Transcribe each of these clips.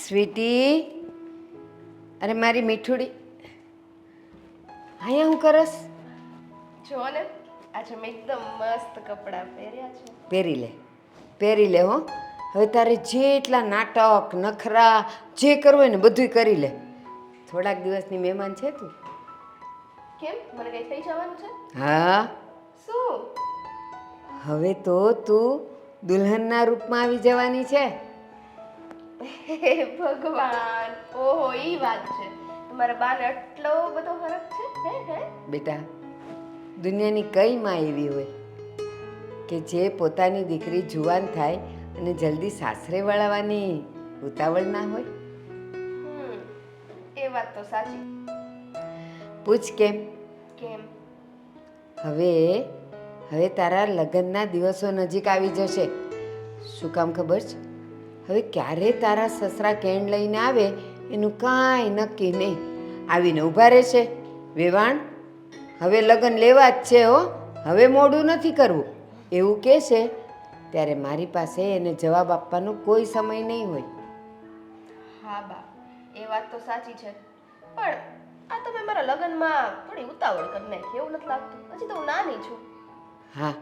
Sweetie, અરે મારી મીઠુડી, અહીંયા હું કરસ? જો ને આજે મેં એકદમ મસ્ત કપડાં પહેર્યા છે. પહેરી લે હો. હવે તારે જેટલા નાટક નખરા જે કરવું હોય ને બધુંય કરી લે. થોડાક દિવસની મહેમાન છે તું. કેમ, મને કઈ થઈ જવાનું છે? હા, શું? હવે તો તું દુલ્હનના રૂપમાં આવી જવાની છે. હે ભગવાન, ઓહો ઈ વાત છે. તમારા બાને આટલો બધો ફરક છે? હે બેટા, દુનિયાની કઈ માં એવી હોય કે જે પોતાની દીકરી જુવાન થાય અને જલ્દી સાસરે વળાવવાની ઉતાવળ ના હોય? એ વાત તો સાચી. પૂછ કેમ? કેમ? હવે તારા લગ્નના દિવસો નજીક આવી જશે. શું કામ ખબર છે? હવે ક્યારે તારા સસરા કેણ લઈને આવે એનું કાંઈ નક્કી નહીં. આવીને ઊભા રહેશે, વેવાણ હવે લગ્ન લેવા જ છે હો, હવે મોડું નથી કરવું એવું કહેશે. ત્યારે મારી પાસે એને જવાબ આપવાનો કોઈ સમય નહીં હોય. હા બા, એ વાત તો સાચી છે. પણ આ તમે મારા લગ્નમાં થોડી ઉતાવળ કરી નાખી એવું નથી લાગતું? હજી તો હું નાની છું. હા,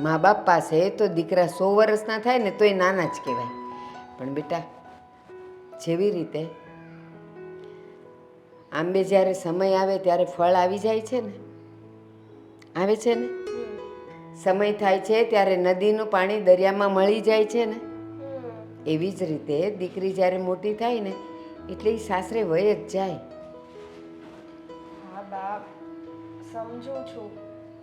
મા બાપ પાસે તો દીકરા 100 વર્ષના થાય ને તોય નાના જ કહેવાય. પણ બેટા, જેવી રીતે આંબે જ્યારે સમય આવે ત્યારે ફળ આવી જાય છે ને, આવે છે ને, સમય થાય છે ત્યારે નદીનું પાણી દરિયામાં મળી જાય છે ને, એવી જ રીતે દીકરી જ્યારે મોટી થાય ને એટલે એ સાસરે વય જ જાય. હા બા, સમજુ છું.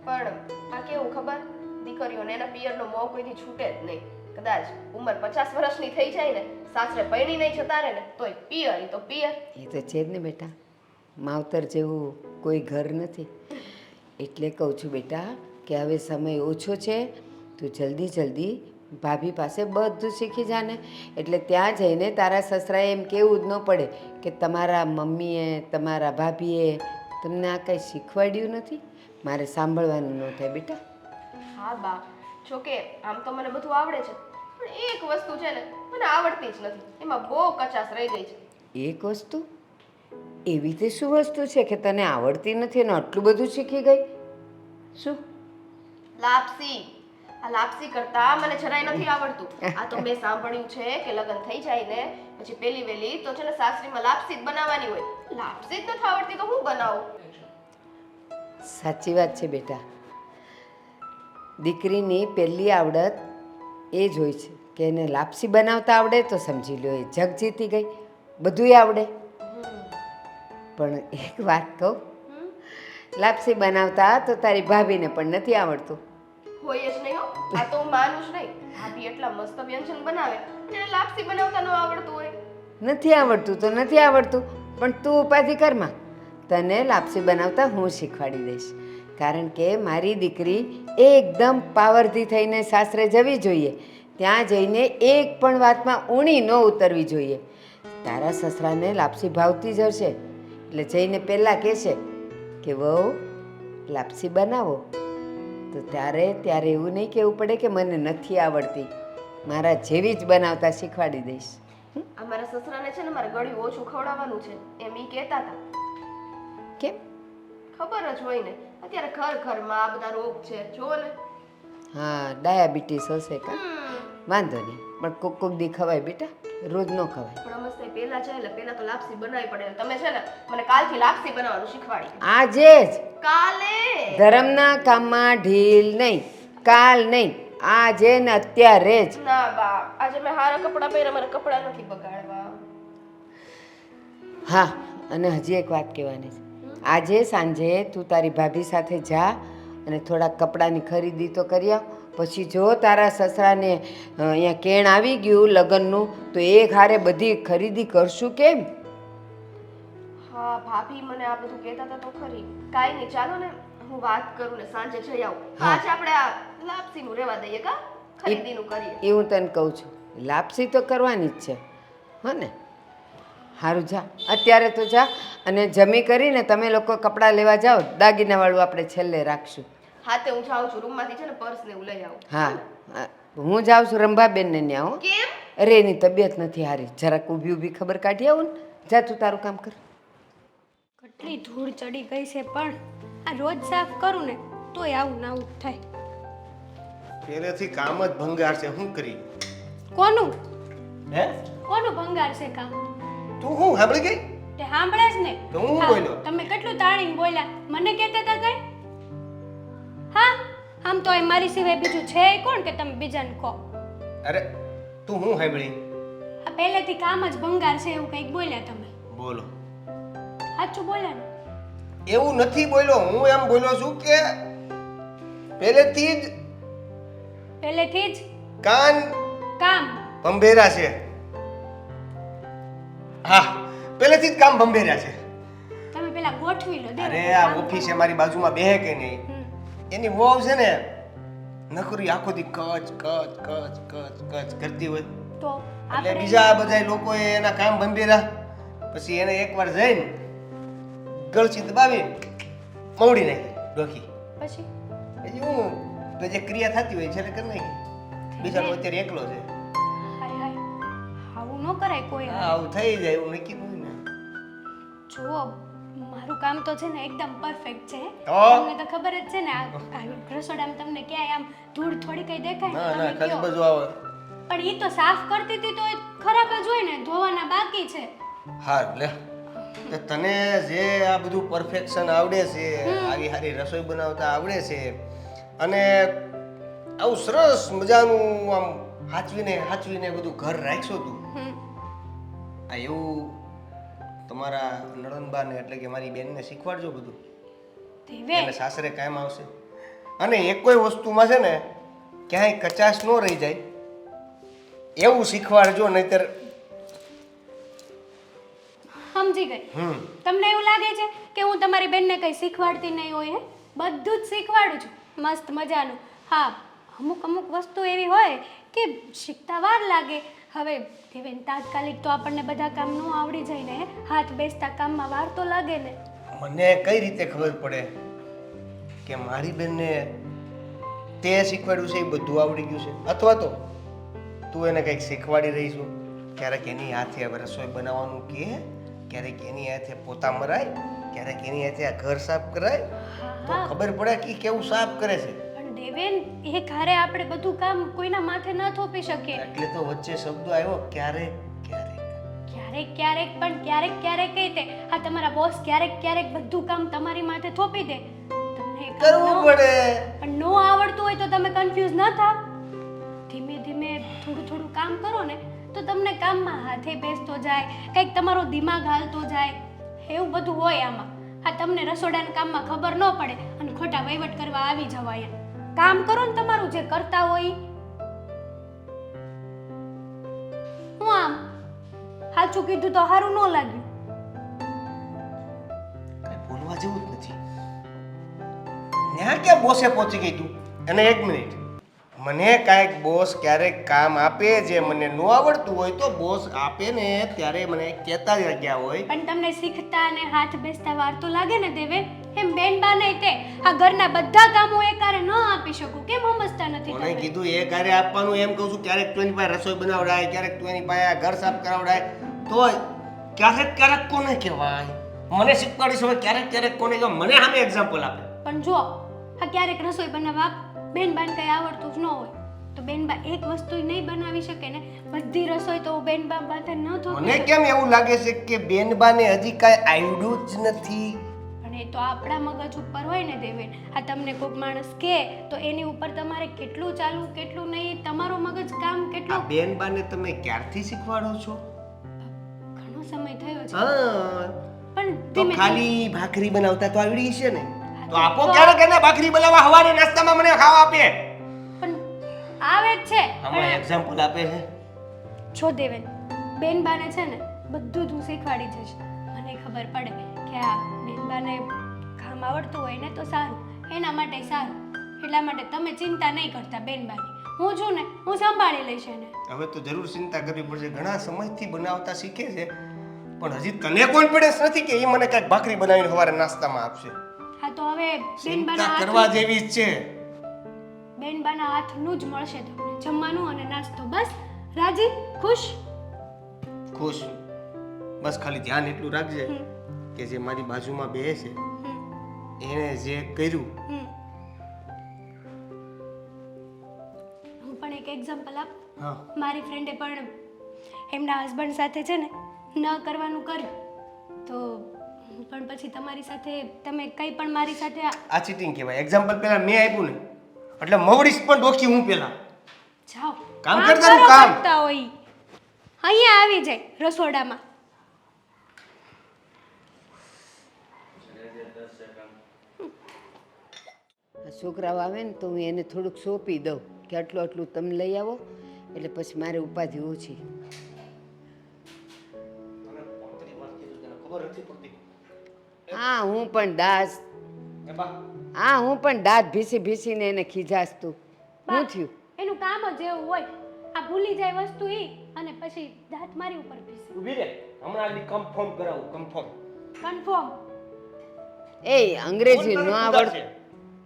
પણ આ કેવું ખબર, દીકરીઓને એના પિયરનો મોહ કોઈથી છૂટે જ નહીં. કદાચ ઉંમર 50 વર્ષની થઈ જાય ને, સાસરે પૈણી નહીં જતા રહે ને તોય પિયર, ઈ તો પિયર. એ તો છે જ ને બેટા, માવતર જેવું કોઈ ઘર નથી. એટલે કહું છું બેટા કે હવે સમય ઓછો છે, તું જલ્દી ભાભી પાસે બધું શીખી જાને. એટલે ત્યાં જઈને તારા સસરાએ એમ કહેવું જ ન પડે કે તમારા મમ્મીએ તમારા ભાભીએ તમને આ કંઈ શીખવાડ્યું નથી. મારે સાંભળવાનું ન થાય બેટા. હા બા, જોકે આમ તો મને બધું આવડે છે, પણ એક વસ્તુ છે ને મને આવડતી જ નથી. એમાં બહુ કચાશ રહી ગઈ છે. એક વસ્તુ? એવી તે શું વસ્તુ છે કે તને આવડતી નથી અને આટલું બધું શીખી ગઈ? શું? લાપસી. આ લાપસી કરતા મને જરાય નથી આવડતું. આ તો મેં સાંભળ્યું છે કે લગ્ન થઈ જાય ને પછી પેલી વેલી તો છે ને સાસરીમાં લાપસી જ બનાવવાની હોય. લાપસી જ નથી આવડતી તો હું બનાવું? સાચી વાત છે બેટા. દીકરીની પહેલી આવડત એ જ હોય છે કે એને લાપસી બનાવતા આવડે તો સમજી લો એ જગ જીતી ગઈ, બધુંય આવડે. પણ એક વાત કહું, લાપસી બનાવતા તો તારી ભાભીને પણ નથી આવડતું. હોય જ નહીં હો, આ તો હું માનું જ નહીં. ભાભી એટલા મસ્ત વ્યંજન બનાવે અને લાપસી બનાવતા ન આવડતું હોય. નથી આવડતું તો નથી આવડતું, પણ તું ઉપાધિ કરમાં, તને લાપસી બનાવતા હું શીખવાડી દઈશ. કારણ કે મારી દીકરી એકદમ પાવરથી થઈને સાસરે જવી જોઈએ. ત્યાં જઈને એક પણ વાતમાં ઊણી ન ઉતરવી જોઈએ. તારા સસરાને લાપસી ભાવતી જ હશે એટલે જઈને પહેલાં કહેશે કે વહુ લાપસી બનાવો. તો ત્યારે એવું નહીં કહેવું પડે કે મને નથી આવડતી, મારા જેવી જ બનાવતા શીખવાડી દઈશ. અમારા સસરાને છે ને મારે ગળ્યું ઓછું ખવડાવવાનું છે એમ ઈ કહેતા હતા. કેમ? ખબર જ હોય ને, અત્યારે ઘરમાં આ બધા રોગ છે, જુઓ ને. હા, ડાયાબિટીસ હશે કા? વાંધો નહીં, પણ કોક દી ખવાય બેટા, રોજ ન ખવાય. પણ અમસ્તે પહેલા છે એટલે પહેલા તો લાપસી બનાવવી પડે. તમે છે ને મને કાલથી લાપસી બનાવવાનું શીખવાડી. આજે જ? કાલે. ધર્મના કામમાં ઢીલ નહીં, કાલ નહીં, આજે ને અત્યારે જ. ના બા, આજે મેં હારા કપડાં પહેર્યા, મારા કપડાં નથી બગાડવા. હા, અને હજી એક વાત કહેવાની છે. આજે સાંજે તું તારી ભાભી સાથે જા અને થોડાક કપડાની ખરીદી તો કરી આવ. પછી જો તારા સસરાને અહીંયા કેણ આવી ગયું લગ્નનું તો એક હારે બધી ખરીદી કરશું કેમ? હા ભાભી મને આ બધું કહેતા હતા તો ખરી. કાંઈ નહીં, ચાલો ને હું વાત કરું ને સાંજે જઈ આવું. આજે આપણે આ લાપસીનું રહેવા દઈએ કા, ખરીદીનું કરીએ. એ હું તને કહું છું, લાપસી તો કરવાની જ છે હો ને. સારું જા, અત્યારે તો જા અને જમી કરીને તમે લોકો કપડાં લેવા જાઓ. દાગીનાવાળું આપણે છેલ્લે રાખશું. હા તે હું જાઉં છું, રૂમમાંથી છે ને પર્સ ને એવું લઈ આવું. હા, હું જાઉં છું રંભાબેનને ત્યાં. હો કેમ? અરે એની તબિયત નથી હારી, જરાક ઊભી ઊભી ખબર કાઢી આવું ને. જા તું તારું કામ કર. કેટલી ધૂળ ચડી ગઈ છે પણ આ રોજ સાફ કરું ને તોય આવું ના આવું થાય. પહેલેથી કામ જ ભંગાર છે, શું કરી? કોનું હે કોનું ભંગાર છે કામ? તું હું સાંભળી ગઈ? તે સાંભળે જ ને. તો હું હા, બોલ્યો? તમે કેટલું તાળીને બોલ્યા, મને કહેતા હતા કઈ? હા, આમ તો એ મારી સિવાય બીજું છે કોણ કે તમે બીજાને કહો? અરે તું હું સાંભળી? આ પહેલેથી કામ જ ભંગાર છે એવું કંઈક બોલ્યા તમે. બોલો. સાચું બોલ્યા ને? એવું નથી બોલ્યો, હું એમ બોલ્યો છું કે પહેલેથી જ પહેલેથી જ કાન કામ ભંભેરા છે. હા, પહેલેથી જ કામ ભંભેરા છે. તમે પેલા ગોઠવી લો. અરે આ ઓફિસે મારી બાજુમાં બેહે કે નહીં, એની વહુ છે ને નકરી આખો દી કચ કચ કચ કચ કચ કરતી હોય. તો એટલે આપણે બીજા બધા લોકોએ એના કામ ભંભેરા, પછી એને એકવાર જઈને ગળચી દબાવી મવડી નાખી ડોકી. પછી પછી હું તો જે ક્રિયા થતી હોય છે એટલે કરી નાખી. બિચારો અત્યારે એકલો છે. હાય હાય, આવું ન કરાય કોઈ હારે. આવું થઈ જાય એવું નક્કી ન હોય ને. જુઓ, મારું કામ તો છે ને એકદમ પરફેક્ટ છે. તો? તમને તો ખબર જ છે ને આ રસોડામાં તમને ક્યાંય આમ ધૂળ થોડી કઈ દેખાય ના ને ના તમે ખાલી કયો. બધું આવે. પણ ઈ તો સાફ કરતી હતી તો એ ખરાબ જ હોય ને, ધોવાના બાકી છે. હા લે તો તને જે આ બધું પરફેક્શન આવડે છે, આવી સારી રસોઈ બનાવતા આવડે છે, અને આવું સરસ મજાનું આમ હાચવીને બધું ઘર રાખશો તું. હમ. આ એવું તમારા નણંદબાને એટલે કે મારી બેનને શીખવાડજો બધું. દેવે એને સાસરે કાયમ આવશે. અને એક કોઈ વસ્તુમાં છે ને ક્યાંય કચાશ ન રહી જાય એવું શીખવાડજો, નહીતર સમજી ગઈ. તમને એવું લાગે છે કે હું તમારી બેનને કઈ શીખવાડતી નહીં હોય? હે, બધું જ શીખવાડું છું મસ્ત મજાનું. હા, અમુક વસ્તુ એવી હોય કે શીખતા વાર લાગે. હવે દેવેન તાત્કાલિક તો આપણને બધા કામ ન આવડી જાય ને. હાથ બેસતા કામમાં વાર તો લાગે ને. મને કઈ રીતે ખબર પડે કે મારી બેનને તે શીખવાડ્યું છે એ બધું આવડી ગયું છે, અથવા તો તું એને કંઈક શીખવાડી રહી છું? ક્યારેક એની હાથે હવે રસોઈ બનાવવાનું કહે, ક્યારેક એની હાથે પોતા મરાય, ક્યારેક એની હાથે આ ઘર સાફ કરાય, તો ખબર પડે કે ઈ કેવું સાફ કરે છે. પણ દેવેન, એક હારે આપણે બધું કામ કોઈના માથે ન થોપી શકીએ. એટલે તો વચ્ચે શબ્દો આવ્યો ક્યારેક ક્યારેક. ક્યારેક ક્યારેક પણ ક્યારેક કઈ તે આ તમારા બોસ ક્યારેક બધું કામ તમારી માથે થોપી દે. તમને એ કામ કરવું પડે. પણ નો આવડતું હોય તો તમે કન્ફ્યુઝ ન થાવ. ધીમે ધીમે થોડું કામ કરો ને તો તમને કામમાં હાથે બેસતો જાય, કંઈક તમારો દિમાગ હાલતો જાય, એવું બધું હોય આમાં. હા, તમને રસોડાના કામમાં ખબર ન પડે અને ખોટા વહીવટ કરવા આવી જવાય. કામ કરો ને તમારું જે કરતા હોય. હું આમ સાચું કીધું તો સારું ન લાગ્યું. કઈ બોલવા જેવું જ નથી. ન્યા ક્યાં બોસે પહોંચી ગઈ તું? અને એક મિનિટ, મને કાંઈક બોસ ક્યારેક કામ આપે જે મને ન આવડતું હોય તો બોસ આપે ને ત્યારે મને કહેતા જ ગયા હોય. પણ તમને શીખતા અને હાથ બેસતા વાર તો લાગે ને દેવે. એમ બેન બા નહીં તે આ ઘરના બધા કામો એકારે ન આપી શકું. કેમ સમજતા નથી મને તમે? કીધું એ કાર્ય આપવાનું, એમ કહું છું. ક્યારેક તું એની પાસે રસોઈ બનાવડાય, ક્યારેક તું એની પાસે ઘર સાફ કરાવડાય, તો ક્યારેક કોને કહેવાય? મને શીખવાડીશ હવે ક્યારેક કોને કહેવાય? મને સામે એક્ઝામ્પલ આપે. પણ જો આ ક્યારેક રસોઈ બનાવવા બેન બાને કઈ આવડતું જ ન હોય તો બેન બા એક વસ્તુ નહીં બનાવી શકે ને. બધી રસોઈ તો બેન બા માથે ન થોપી મને શકે. કેમ એવું લાગે છે કે બેનબાને હજી કાંઈ આવડ્યું જ નથી? પણ એ તો આપણા મગજ ઉપર હોય ને દેવેન. આ તમને કોઈક માણસ કહે તો એની ઉપર તમારે કેટલું ચાલવું કેટલું નહીં, તમારો મગજ કામ આ કેટલું. બેનબાને તમે ક્યારથી શીખવાડો છો? ઘણો સમય થયો છે. હા, પણ તો ધીમે ખાલી ભાખરી બનાવતા તો આવડી છે ને? તો આપો ક્યારેક એને ભાખરી બનાવવા સવારે નાસ્તામાં મને ખાવા આપે. પણ આવે જ છે. આમાં એક્ઝામ્પલ આપે છે. છો દેવેન, બેન બાને છે ને બધું જ હું શીખવાડી જઈશ. મને ખબર પડે કે આ બેન બાને કામ આવડતું હોય ને તો સારું, એના માટે સારું. એટલા માટે તમે ચિંતા નહીં કરતા બેન બાની. હું છું ને, હું સંભાળી લઈશ એને. હવે તો જરૂર ચિંતા કરવી પડશે. ઘણા સમયથી બનાવતા શીખે છે, પણ હજી તને કોન્ફિડન્સ નથી કે એ મને કાંઈક ભાખરી બનાવીને સવારે નાસ્તામાં આપશે. હા તો હવે ચિંતા કરવા જેવી જ છે. બેન બાના હાથનું જ મળશે તમને જમવાનું અને નાસ્તો. બસ રાજી ખુશ ખુશ છું. બસ ખાલી ધ્યાન એટલું રાખજે કે જે મારી બાજુમાં બે છે એણે જે કર્યું. હું પણ એક એક્ઝામ્પલ આપ. હા મારી ફ્રેન્ડે પણ એમના હસબન્ડ સાથે છે ને ન કરવાનું કર્યું તો હું પણ પછી તમારી સાથે તમે કંઈ પણ મારી સાથે આ ચીટિંગ કહેવાય. એક્ઝામ્પલ પહેલા મેં આપ્યું ને એટલે મવડીશ પણ ડોકી હું પહેલા. જાઓ કામ કરતા કામ. કરતા હોય અહીંયા આવી જાય રસોડામાં. આ છોકરાઓ આવે ને તો હું એને થોડુંક સોંપી દઉં કે આટલું આટલું તમે લઈ આવો એટલે પછી મારે ઉપાધિ ઓછી. ખબર નથી પડતી. હા હું પણ દાસ એ બા હા હું પણ દાંત ભીસી ભીસીને એને ખીજાસ તું. શું થયું? એનું કામ જ એવું હોય. આ ભૂલી જાય વસ્તુ એ અને પછી દાંત મારી ઉપર પીસે. ઊભી રે, હમણાં આલી કન્ફર્મ કરાવું. Confirm confirm. એ અંગ્રેજી ન આવડતું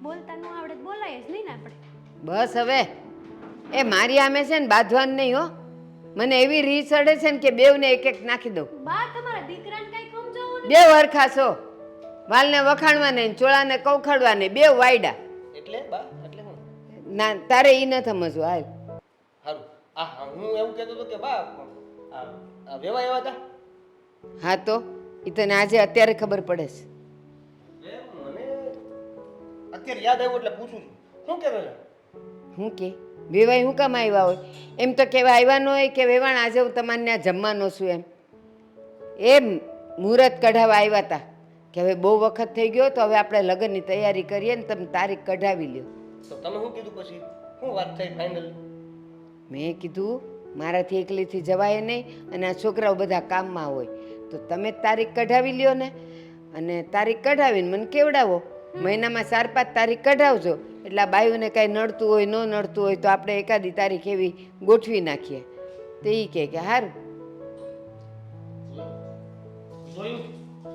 બોલતા ન આવડે તો બોલાય જ નહીં ને આપણે. બસ હવે એ મારી આમે છે ને બાંધવાનું નહીં હો. મને એવી રીસ ચડે છે ને કે બેવને એક એક નાખી દઉં. બા તમારા દીકરાને કઈ સમજાવો ને. બે વરખા છો વાલને વખાણવા નહીં ચોળાને કૌખડવા નહીં બે વાયડા. એટલે બા એટલે હું ના તારે ઈ ન સમજવું હાલ. સારું. આ હું એવું કહેતો હતો કે બા આ વેવા એવા હતા. હા તો ઈ તને આજે અત્યારે ખબર પડે છે. મને અત્યારે યાદ આવ્યું એટલે પૂછું છું. શું કહેતો છે? હું કે વેવાય હું કામ આવ્યા હોય? એમ તો કહેવા આવ્યા ન હોય કે વેવાણ આજે હું તમારે ત્યાં જમવાનો છું એમ મુહૂર્ત કઢાવવા આવ્યા હતા કે હવે બહુ વખત થઈ ગયો તો હવે આપણે લગ્નની તૈયારી કરીએ ને તમે તારીખ કઢાવી લ્યો. તો તમે શું કીધું પછી? શું વાત થઈ ફાઇનલ? મેં કીધું મારાથી એકલીથી જવાય નહીં અને આ છોકરાઓ બધા કામમાં હોય તો તમે જ તારીખ કઢાવી લ્યો ને અને તારીખ કઢાવીને મને કેવડાવો. મહિનામાં 4-5 તારીખ કઢાવજો એટલે આ બાયુને કાંઈ નડતું હોય ન નડતું હોય તો આપણે એકાદી તારીખ એવી ગોઠવી નાખીએ. તો એ કહે કે સારું. જોયું?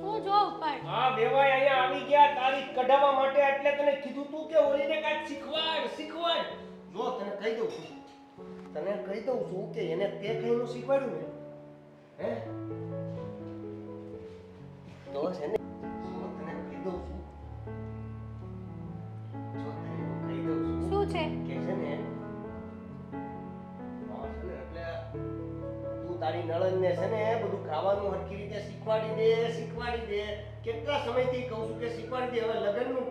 હું જોઉં પણ હા વેવાય અહીંયા આવી ગયા તારીખ કઢાવવા માટે એટલે તને કીધું તું કે ઓલીને કાંઈક શીખવાડ. જો તને કહી દઉં છું કે એને તે કઈનું શીખવાડ્યું ને હે તો છે ને જો તને કહી દઉં છું શું છે? કે છે ને એટલે તું તારી નણંદને છે ને બધું ખાવાનું હરખી રીતે શીખવાડી દે. કેટલા સમયથી કહું છું કે શીખવાડી દે. હવે લગ્નનું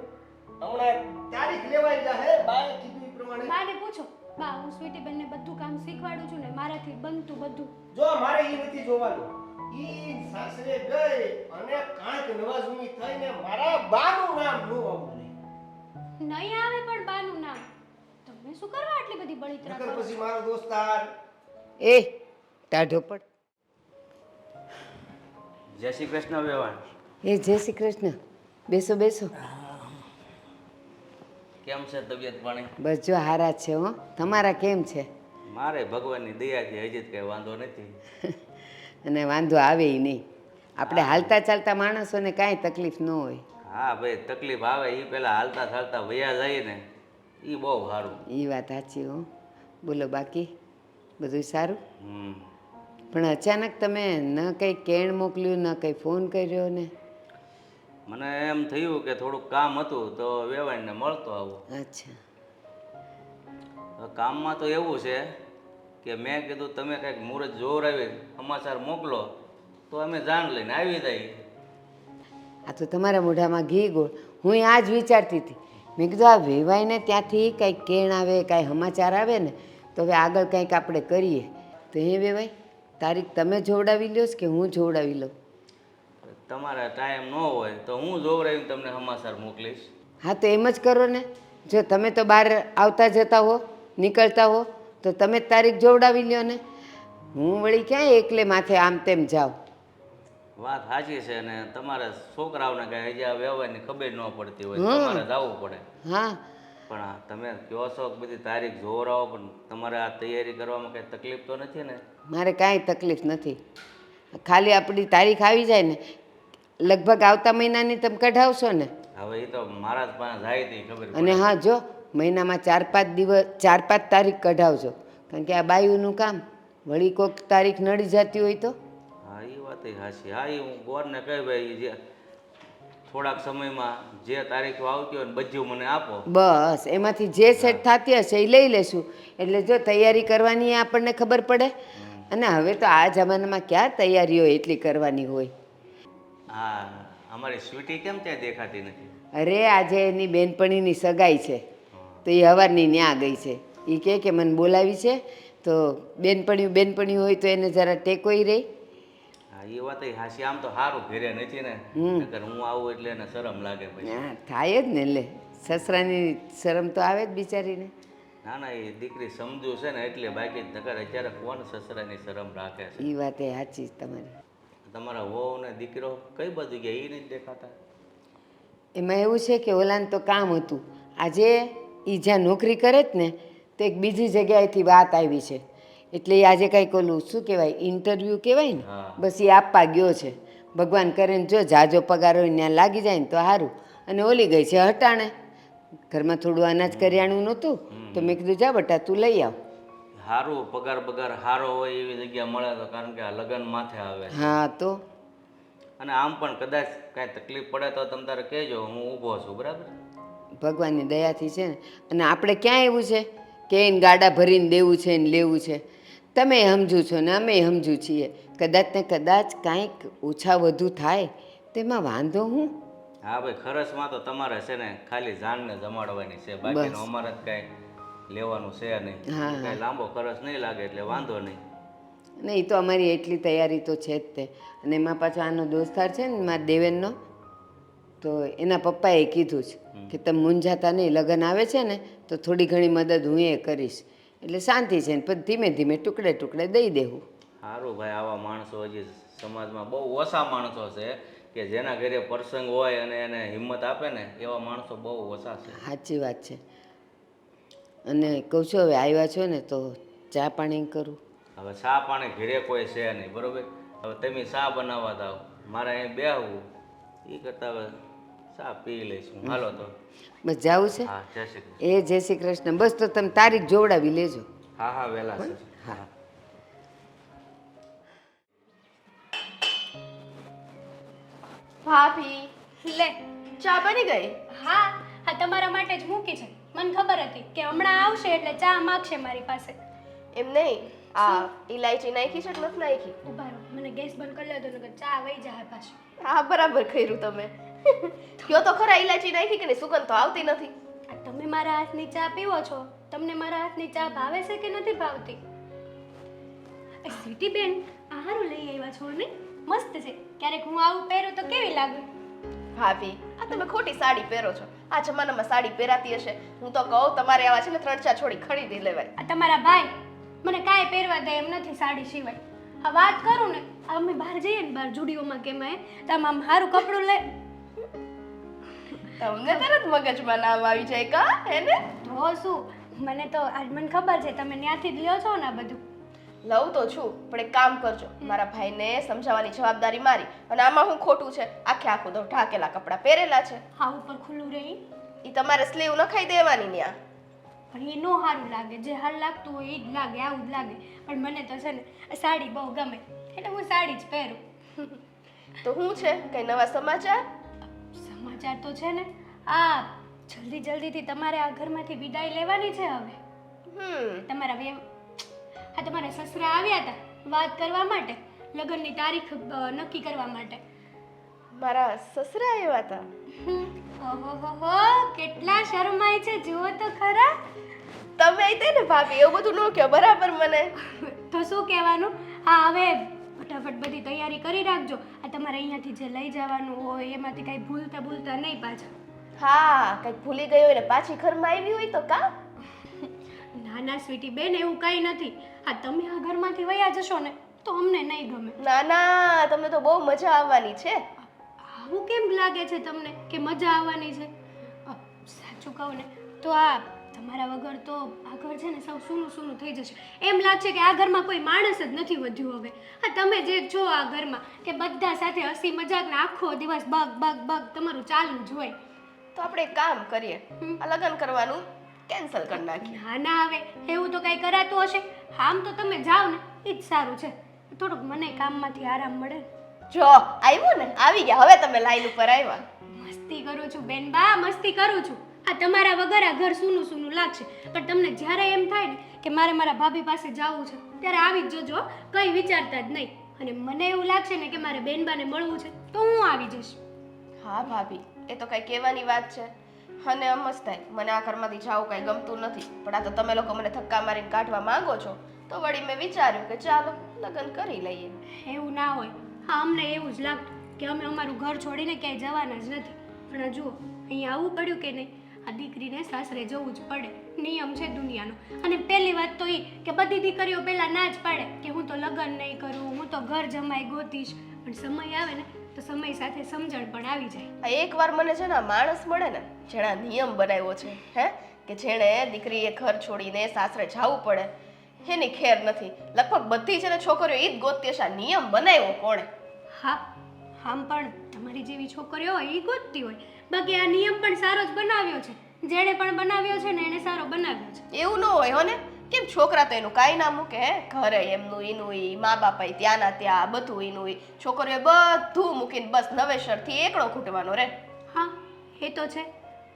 હમણાં તારીખ લેવાઈ જાહે. બાએ કીધું એ પ્રમાણે. બાને પૂછો. બા હું સ્વીટી બેનને બધું કામ શીખવાડું છું ને મારાથી બનતું બધું. જો મારે ઈ નથી જોવાનું. ઈ સાસરે ગઈ અને કાંઈક નવાજૂની થઈને મારા બાનું નામ નો આવવું જોઈએ. નહીં આવે પણ બાનું નામ. તમે શું કરવા આટલી બધી બળીતરા નકર કરો? પછી મારો દોસ્તાર એ ટાઢો પડ. જય શ્રી કૃષ્ણ વેવાણ. એ જય શ્રી કૃષ્ણ. બેસો બેસો. કેમ છે તબિયત પાણી? બસ જો હારા છે હો. તમારા કેમ છે? મારે ભગવાનની દયાથી હજી જ કંઈ વાંધો નથી. અને વાંધો આવે નહીં. આપણે હાલતા ચાલતા માણસોને કાંઈ તકલીફ ન હોય. હા ભાઈ તકલીફ આવે એ પહેલાં હાલતા ચાલતા વયા જાય ને એ બહુ સારું. એ વાત સાચી હો. બોલો બાકી બધું સારું? પણ અચાનક તમે ન કંઈ કેણ મોકલ્યું ન કંઈ ફોન કર્યો ને? મને એમ થયું કે થોડુંક કામ હતું તો વેવાણને મળતો આવું. અચ્છા. કામમાં તો એવું છે કે મેં કીધું તમે કંઈક મુહૂર્ત જોવરાવી સમાચાર મોકલો તો અમે જાણ લઈને આવી જાય. આ તો તમારા મોઢામાં ઘી ગોળ. હું આ જ વિચારતી હતી. મેં કીધું આ વેવાઈને ત્યાંથી કાંઈક કેણ આવે કાંઈ સમાચાર આવે ને તો હવે આગળ કંઈક આપણે કરીએ. તો એ વેવાઈ તારીખ તમે જોવડાવી લ્યો કે હું જોવડાવી લઉં? તમારે ટાઈમ ન હોય તો હું જોવરાવીને તમને સમાચાર મોકલીશ. હા તો એમ જ કરો ને. જો તમે તો બહાર આવતા જતા હો નીકળતા હો તો તમે જ તારીખ જોવડાવી લ્યો ને. હું વળી ક્યાંય એકલે માથે આમ તેમ જાઉં. વાત સાચી છે ને તમારે છોકરાઓને કાંઈ હજી આ વ્યવહારની ખબર ન પડતી હોય તમારે જવું પડે. હા પણ આ તમે કહો છો કે બધી તારીખ જોવરાવો પણ તમારે આ તૈયારી કરવામાં કંઈ તકલીફ તો નથી ને? મારે કાંઈ તકલીફ નથી. ખાલી આપણી તારીખ આવી જાય ને લગભગ આવતા મહિનાની તમે કઢાવશો ને? હવે એ તો મારા જ પાસે જાય તો ખબર અને પડે. હા જો મહિનામાં 4-5 દિવસ 4-5 તારીખ કઢાવજો કારણ કે આ બાયુનું કામ વળી કોઈક તારીખ નડી જતી હોય તો? હા એ વાત હાચી. હા એ હું ગોરને કહી ભાઈ જે થોડાક સમયમાં જે તારીખો આવતી હોય ને બધું મને આપો. બસ એમાંથી જે સેટ થતી હશે એ લઈ લેશું. એટલે જો તૈયારી કરવાની એ આપણને ખબર પડે. અને હવે તો આ જમાનામાં ક્યાં તૈયારીઓ એટલી કરવાની હોય. હા અમારી સ્વીટી કેમ ત્યાં દેખાતી નથી? અરે આજે એની બેનપણીની સગાઈ છે તો એ હવારની ન્યા ગઈ છે. એ કહે કે મને બોલાવી છે તો બેનપણી હોય તો એને જરા ટેકોઈ રહી. હા એ વાત હાચી. આમ તો સારું ઘરે નથી ને, નકર હું આવું એટલે એને શરમ લાગે પછી. હા થાય જ ને. લે સસરાની શરમ તો આવે જ બિચારીને. ના ના એ દીકરી સમજુ છે ને એટલે, બાકી નકર અત્યારે કોણ સસરાની શરમ રાખે છે? એ વાત એ સાચી તમારી. તમારા વહુ ને દીકરો કઈ બાજુ ગયા એ નથી દેખાતા? એમાં એવું છે કે ઓલાને તો કામ હતું. આજે એ જ્યાં નોકરી કરે જ ને તો એક બીજી જગ્યાએથી વાત આવી છે. એટલે એ આજે કાંઈક ઓલું શું કહેવાય ઇન્ટરવ્યૂ કહેવાય ને, બસ એ આપવા ગયો છે. ભગવાન કરે ને જો જાજો પગાર હોય ત્યાં લાગી જાય ને તો સારું. અને ઓલી ગઈ છે હટાણે. ઘરમાં થોડું અનાજ કરિયાણું નહોતું તો મેં કીધું જા બટા તું લઈ આવ. સારું પગાર સારો હોય એવી જગ્યા મળે તો, કારણ કે આ લગ્ન માથે આવે. હા તો અને આમ પણ કદાચ કાંઈ તકલીફ પડે તો તમે તારે કહેજો, હું ઊભો છું. બરાબર? ભગવાનની દયાથી છે ને. અને આપણે ક્યાં એવું છે કે એને ગાડા ભરીને દેવું છે ને લેવું છે. તમે સમજુ છો ને અમે સમજુ છીએ. કદાચ ને કદાચ કાંઈક ઓછા વધુ થાય તેમાં વાંધો હું? હા ભાઈ, ખરચમાં તો તમારે છે ને ખાલી જાનને જમાડવાની છે, બાકીનું અમારે જ કાંઈ લેવાનું છે નહીં. કાંઈ લાંબો ખર્ચ નહીં લાગે એટલે વાંધો નહીં. નહીં તો અમારી એટલી તૈયારી તો છે જ તે. અને એમાં પાછો આનો દોસ્તાર છે ને મારા દેવેનનો, તો એના પપ્પાએ કીધું છે કે તમે મૂંઝાતા નહીં, લગ્ન આવે છે ને તો થોડી ઘણી મદદ હું એ કરીશ. એટલે શાંતિ છે ને પછી ધીમે ધીમે ટુકડે ટુકડે દઈ દેવું. સારું ભાઈ, આવા માણસો હજી સમાજમાં બહુ ઓછા માણસો છે કે જેના ઘરે પ્રસંગ હોય અને એને હિંમત આપે ને, એવા માણસો બહુ ઓછા છે. સાચી વાત છે. અને કહું છું હવે આવ્યા છો ને તો ચા પાણી કરું. હવે ચા પાણી ઘરે કોઈ છે નહીં, બરોબર? હવે તમે ચા બનાવવા દાવ, મારે અહીં બેહવું, એ કરતાં હવે ચા પી લઈશું. હાલો તો. બસ જાવું છે? હા, જય શ્રી કૃષ્ણ. એ જય શ્રી કૃષ્ણ. બસ તો તમે તારીખ જોવડાવી લેજો. હા હા, વહેલા છે. હા. ભાભી લે ચા બની ગઈ? હા હા, તમારા માટે જ મૂકી છે. મને ખબર હતી કે હમણાં આવશે એટલે ચા માગશે મારી પાસે. એમ નહીં, આ ઇલાયચી નાખી છે કે નથી નાખી? ઉભા રહો, મને ગેસ બંધ કરી લેજો નકર ચા વહી જાય પાછી. હા બરાબર કર્યું તમે. કયો તો ખરા, ઇલાયચી નાખી કે નહીં? સુગંધ તો આવતી નથી. આ તમે મારા હાથની ચા પીવો છો, તમને મારા હાથની ચા ભાવે છે કે નથી ભાવતી? સ્વીટી બેન, આ હારું લઈ આવ્યા છો ને? મસ્ત છે. ક્યારેક હું આવું પહેરું તો કેવી લાગે? ભાભી, આ તમે ખોટી સાડી પહેરો છો. આ જમાનામાં સાડી પહેરાતી હશે. હું તો કહું તમારે આવા છે ને 3-4 છોડી ખરીદી લેવાય. આ તમારા ભાઈ મને કાંઈ પહેરવા દે એમ નથી સાડી સિવાય. આ વાત કરું ને, અમે બહાર જઈએ ને, બહાર જુડીઓમાં કે મેં તમે આમ સારું કપડું લે, તમને તરત મગજમાં નામ આવી જાય કા, હે ને? તો શું, મને તો આજ મને ખબર છે તમે ત્યાંથી જ લ્યો છો ને આ બધું. લઉં તો છું, પણ એક કામ કરજો, મારા ભાઈને સમજાવવાની જવાબદારી મારી. અને આમાં હું ખોટું છે? આખે આખું તો ઢાકેલા કપડાં પહેરેલા છે. હા, ઉપર ખુલ્લું રહી એ તમારે સ્લીવ નખાઈ દેવાની ન્યા. પણ એ નો સારું લાગે. જે હાલ લાગતું હોય એ જ લાગે, આવું જ લાગે. પણ મને તો છે ને આ સાડી બહુ ગમે એટલે હું સાડી જ પહેરું. તો હું છે કઈ નવા સમાચાર? સમાચાર તો છે ને, આ જલ્દી જલ્દીથી તમારે આ ઘરમાંથી વિદાય લેવાની છે હવે. તમારા સસરા આવ્યા હતા વાત કરવા માટે, લગ્નની તારીખ નક્કી કરવા માટે. મારા સસરા આવ્યા હતા? ઓહોહો, કેટલા શરમાય છે જુઓ તો ખરા. તમે તે ને ભાભી, એવું બધું ન કહો બરાબર મને. તો શું કહેવાનું? હા, હવે ફટાફટ બધી તૈયારી કરી રાખજો. આ તમારે અહીંયાથી જે લઈ જવાનું હોય એમાંથી કાંઈ ભૂલતા નહીં પાછા. હા, કંઈક ભૂલી ગઈ હોય ને પાછી ઘરમાં આવી હોય તો કા? ના ના સ્વીટી બેન, એવું કંઈ નથી. આ તમે આ ઘરમાંથી વયા જશો ને તો અમને નહીં ગમે. ના ના, તમને તો બહુ મજા આવવાની છે. આવું કેમ લાગે છે તમને કે મજા આવવાની છે? સાચું કહું ને તો આ તમારા વગર તો આ ઘર છે ને સૌ સૂનું સૂનું થઈ જશે. એમ લાગશે કે આ ઘરમાં કોઈ માણસ જ નથી વધ્યું હવે. હા, તમે જે છો આ ઘરમાં કે બધા સાથે હસી મજાક ને આખો દિવસ બગ બગ બગ તમારું ચાલુ જ હોય. તો આપણે એક કામ કરીએ, આ લગ્ન કરવાનું કેન્સલ કરી નાખીએ. ના ના, હવે એવું તો કાંઈ કરાતું હશે? આમ તો તમે જાઓ ને એ જ સારું છે, થોડુંક મને કામમાંથી આરામ મળે. જો આવ્યું ને, આવી ગયા. હવે તમે લાઈન ઉપર આવ્યા. મસ્તી કરું છું બેન બા, મસ્તી કરું છું. આ તમારા વગર આ ઘર સૂનું સૂનું લાગશે, પણ તમને જ્યારે એમ થાય ને કે મારે મારા ભાભી પાસે જવું છે ત્યારે આવી જ જજો, કંઈ વિચારતા જ નહીં. અને મને એવું લાગશે ને કે મારે બેનબાને મળવું છે તો હું આવી જઈશ. હા ભાભી, એ તો કઈ કહેવાની વાત છે. અને એમ જ થાય, મને આ ઘરમાંથી જાવું કઈ ગમતું નથી, પણ આ તો તમે લોકો મને ધક્કા મારીને કાઢવા માંગો છો, તો વળી મેં વિચાર્યું કે ચાલો લગ્ન કરી લઈએ. એવું ના હોય. હા, અમને એવું જ લાગતું કે અમે અમારું ઘર છોડીને ક્યાંય જવાના જ નથી, પણ જુઓ અહીંયા આવવું પડ્યું કે નહીં. આ દીકરીને સાસરે જવું જ પડે, નિયમ છે દુનિયાનો. અને પહેલી વાત તો એ કે બધી દીકરીઓ પહેલાં ના જ પાડે કે હું તો લગ્ન નહીં કરું, હું તો ઘર જમાઈ ગોતીશ, પણ સમય આવે ને તો સમય સાથે સમજણ પણ આવી જાય. એકવાર મને છે ને માણસ મળે ને જેણે આ નિયમ બનાવ્યો છે, હે, કે જેણે દીકરીએ ઘર છોડીને સાસરે જવું પડે, એની ખેર નથી. લગભગ બધી છે ને છોકરીઓ ઈ જ ગોતતી હશે. આ નિયમ બનાવ્યો કોણે? હા, આમ પણ તમારી જેવી છોકરીઓ હોય એ ગોતતી હોય, બાકી આ નિયમ પણ સારો જ બનાવ્યો છે. જેણે પણ બનાવ્યો છે ને એને સારો બનાવ્યો છે. એવું ન હોય હો ને. કેમ છોકરા તો એનું કાંઈ ના મૂકે, હે, ઘરે એમનું એનું ઈ, મા બાપા ત્યાંના ત્યાં, બધું એનું ઈ. છોકરીઓએ બધું મૂકીને બસ નવેસરથી એકડો ખૂટવાનો રે. હા, એ તો છે,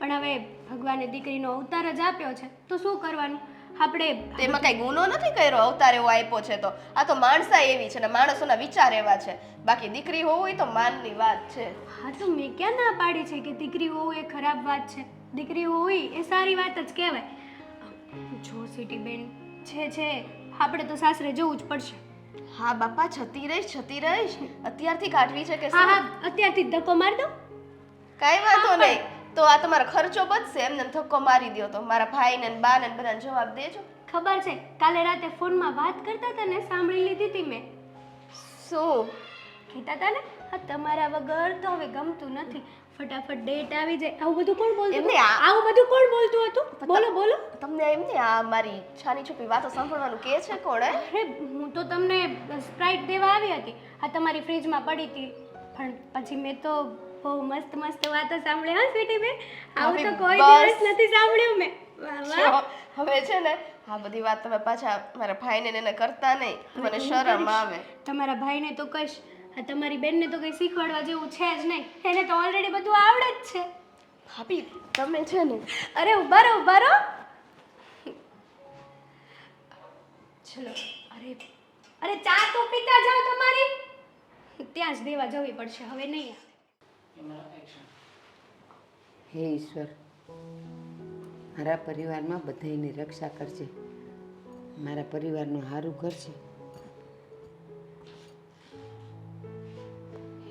પણ હવે ભગવાને દીકરીનો અવતાર જ આપ્યો છે તો શું કરવાનું આપણે. તેમાં કઈ ગુનો નથી કર્યો, અવતાર એવો આપ્યો છે તો. આ તો માણસા એવી છે ને માણસોના વિચાર એવા છે. બાકી દીકરી હોવું એ તો માનની વાત છે. હા, તો મેં ક્યાં ના પાડી છે કે દીકરી હોવું એ ખરાબ વાત છે. દીકરી હોવી એ સારી વાત જ કહેવાય. જો સિટી બેન છે આપણે તો સાસરે જવું જ પડશે. હા બાપા, જતી રહીશ. અત્યારથી કાઢવી છે કે હા શું? હા, અત્યારથી જ ધક્કો મારી દો. કાંઈ વાંધો નહીં. તો આ તમારો ખર્ચો બચશે. એમને ધક્કો મારી દ્યો તો મારા ભાઈને ને બાને ને બધાને જવાબ દેજો. ખબર છે, કાલે રાતે ફોનમાં વાત કરતા હતા ને, સાંભળી લીધી હતી મેં. શું કહેતા હતા ને, હા તમારા વગર તો હવે ગમતું નથી, ફટાફટ ડેટ આવી જાય. આવું બધું કોણ બોલતું એમને હતું? આવું બધું કોણ બોલતું હતું? બોલો બોલો. તમને એમને આ મારી છાની છુપી વાતો સાંભળવાનું કે છે કોણ? અરે હું તો તમને સ્પ્રાઇટ દેવા આવી હતી, આ તમારી ફ્રીજમાં પડી હતી, પણ પછી મેં તો બહુ મસ્ત મસ્ત વાતો સાંભળી. હા સ્વીટી બેન, આવું તો કોઈ દિવસ નથી સાંભળ્યું મેં. વાહ વાહ. હવે છે ને આ બધી વાત તમે પાછા મારા ભાઈને ને એને કરતા નહીં. મને શરમ આવે. તમારા ભાઈને તો કહીશ, આ તમારી બેનને તો કંઈ શીખવાડવા જેવું છે જ નહીં, એને તો ઓલરેડી બધું આવડે જ છે. ભાભી તમે છે ને, અરે ઉભા રહો. ચલો, અરે ચા તો પીતા જાઓ તમારી. ત્યાં જ દેવા જવી પડશે, હવે નહીં આવે. હે ઈશ્વર, મારા પરિવારમાં બધાયની રક્ષા કરજે. મારા પરિવારનું સારું કરજે.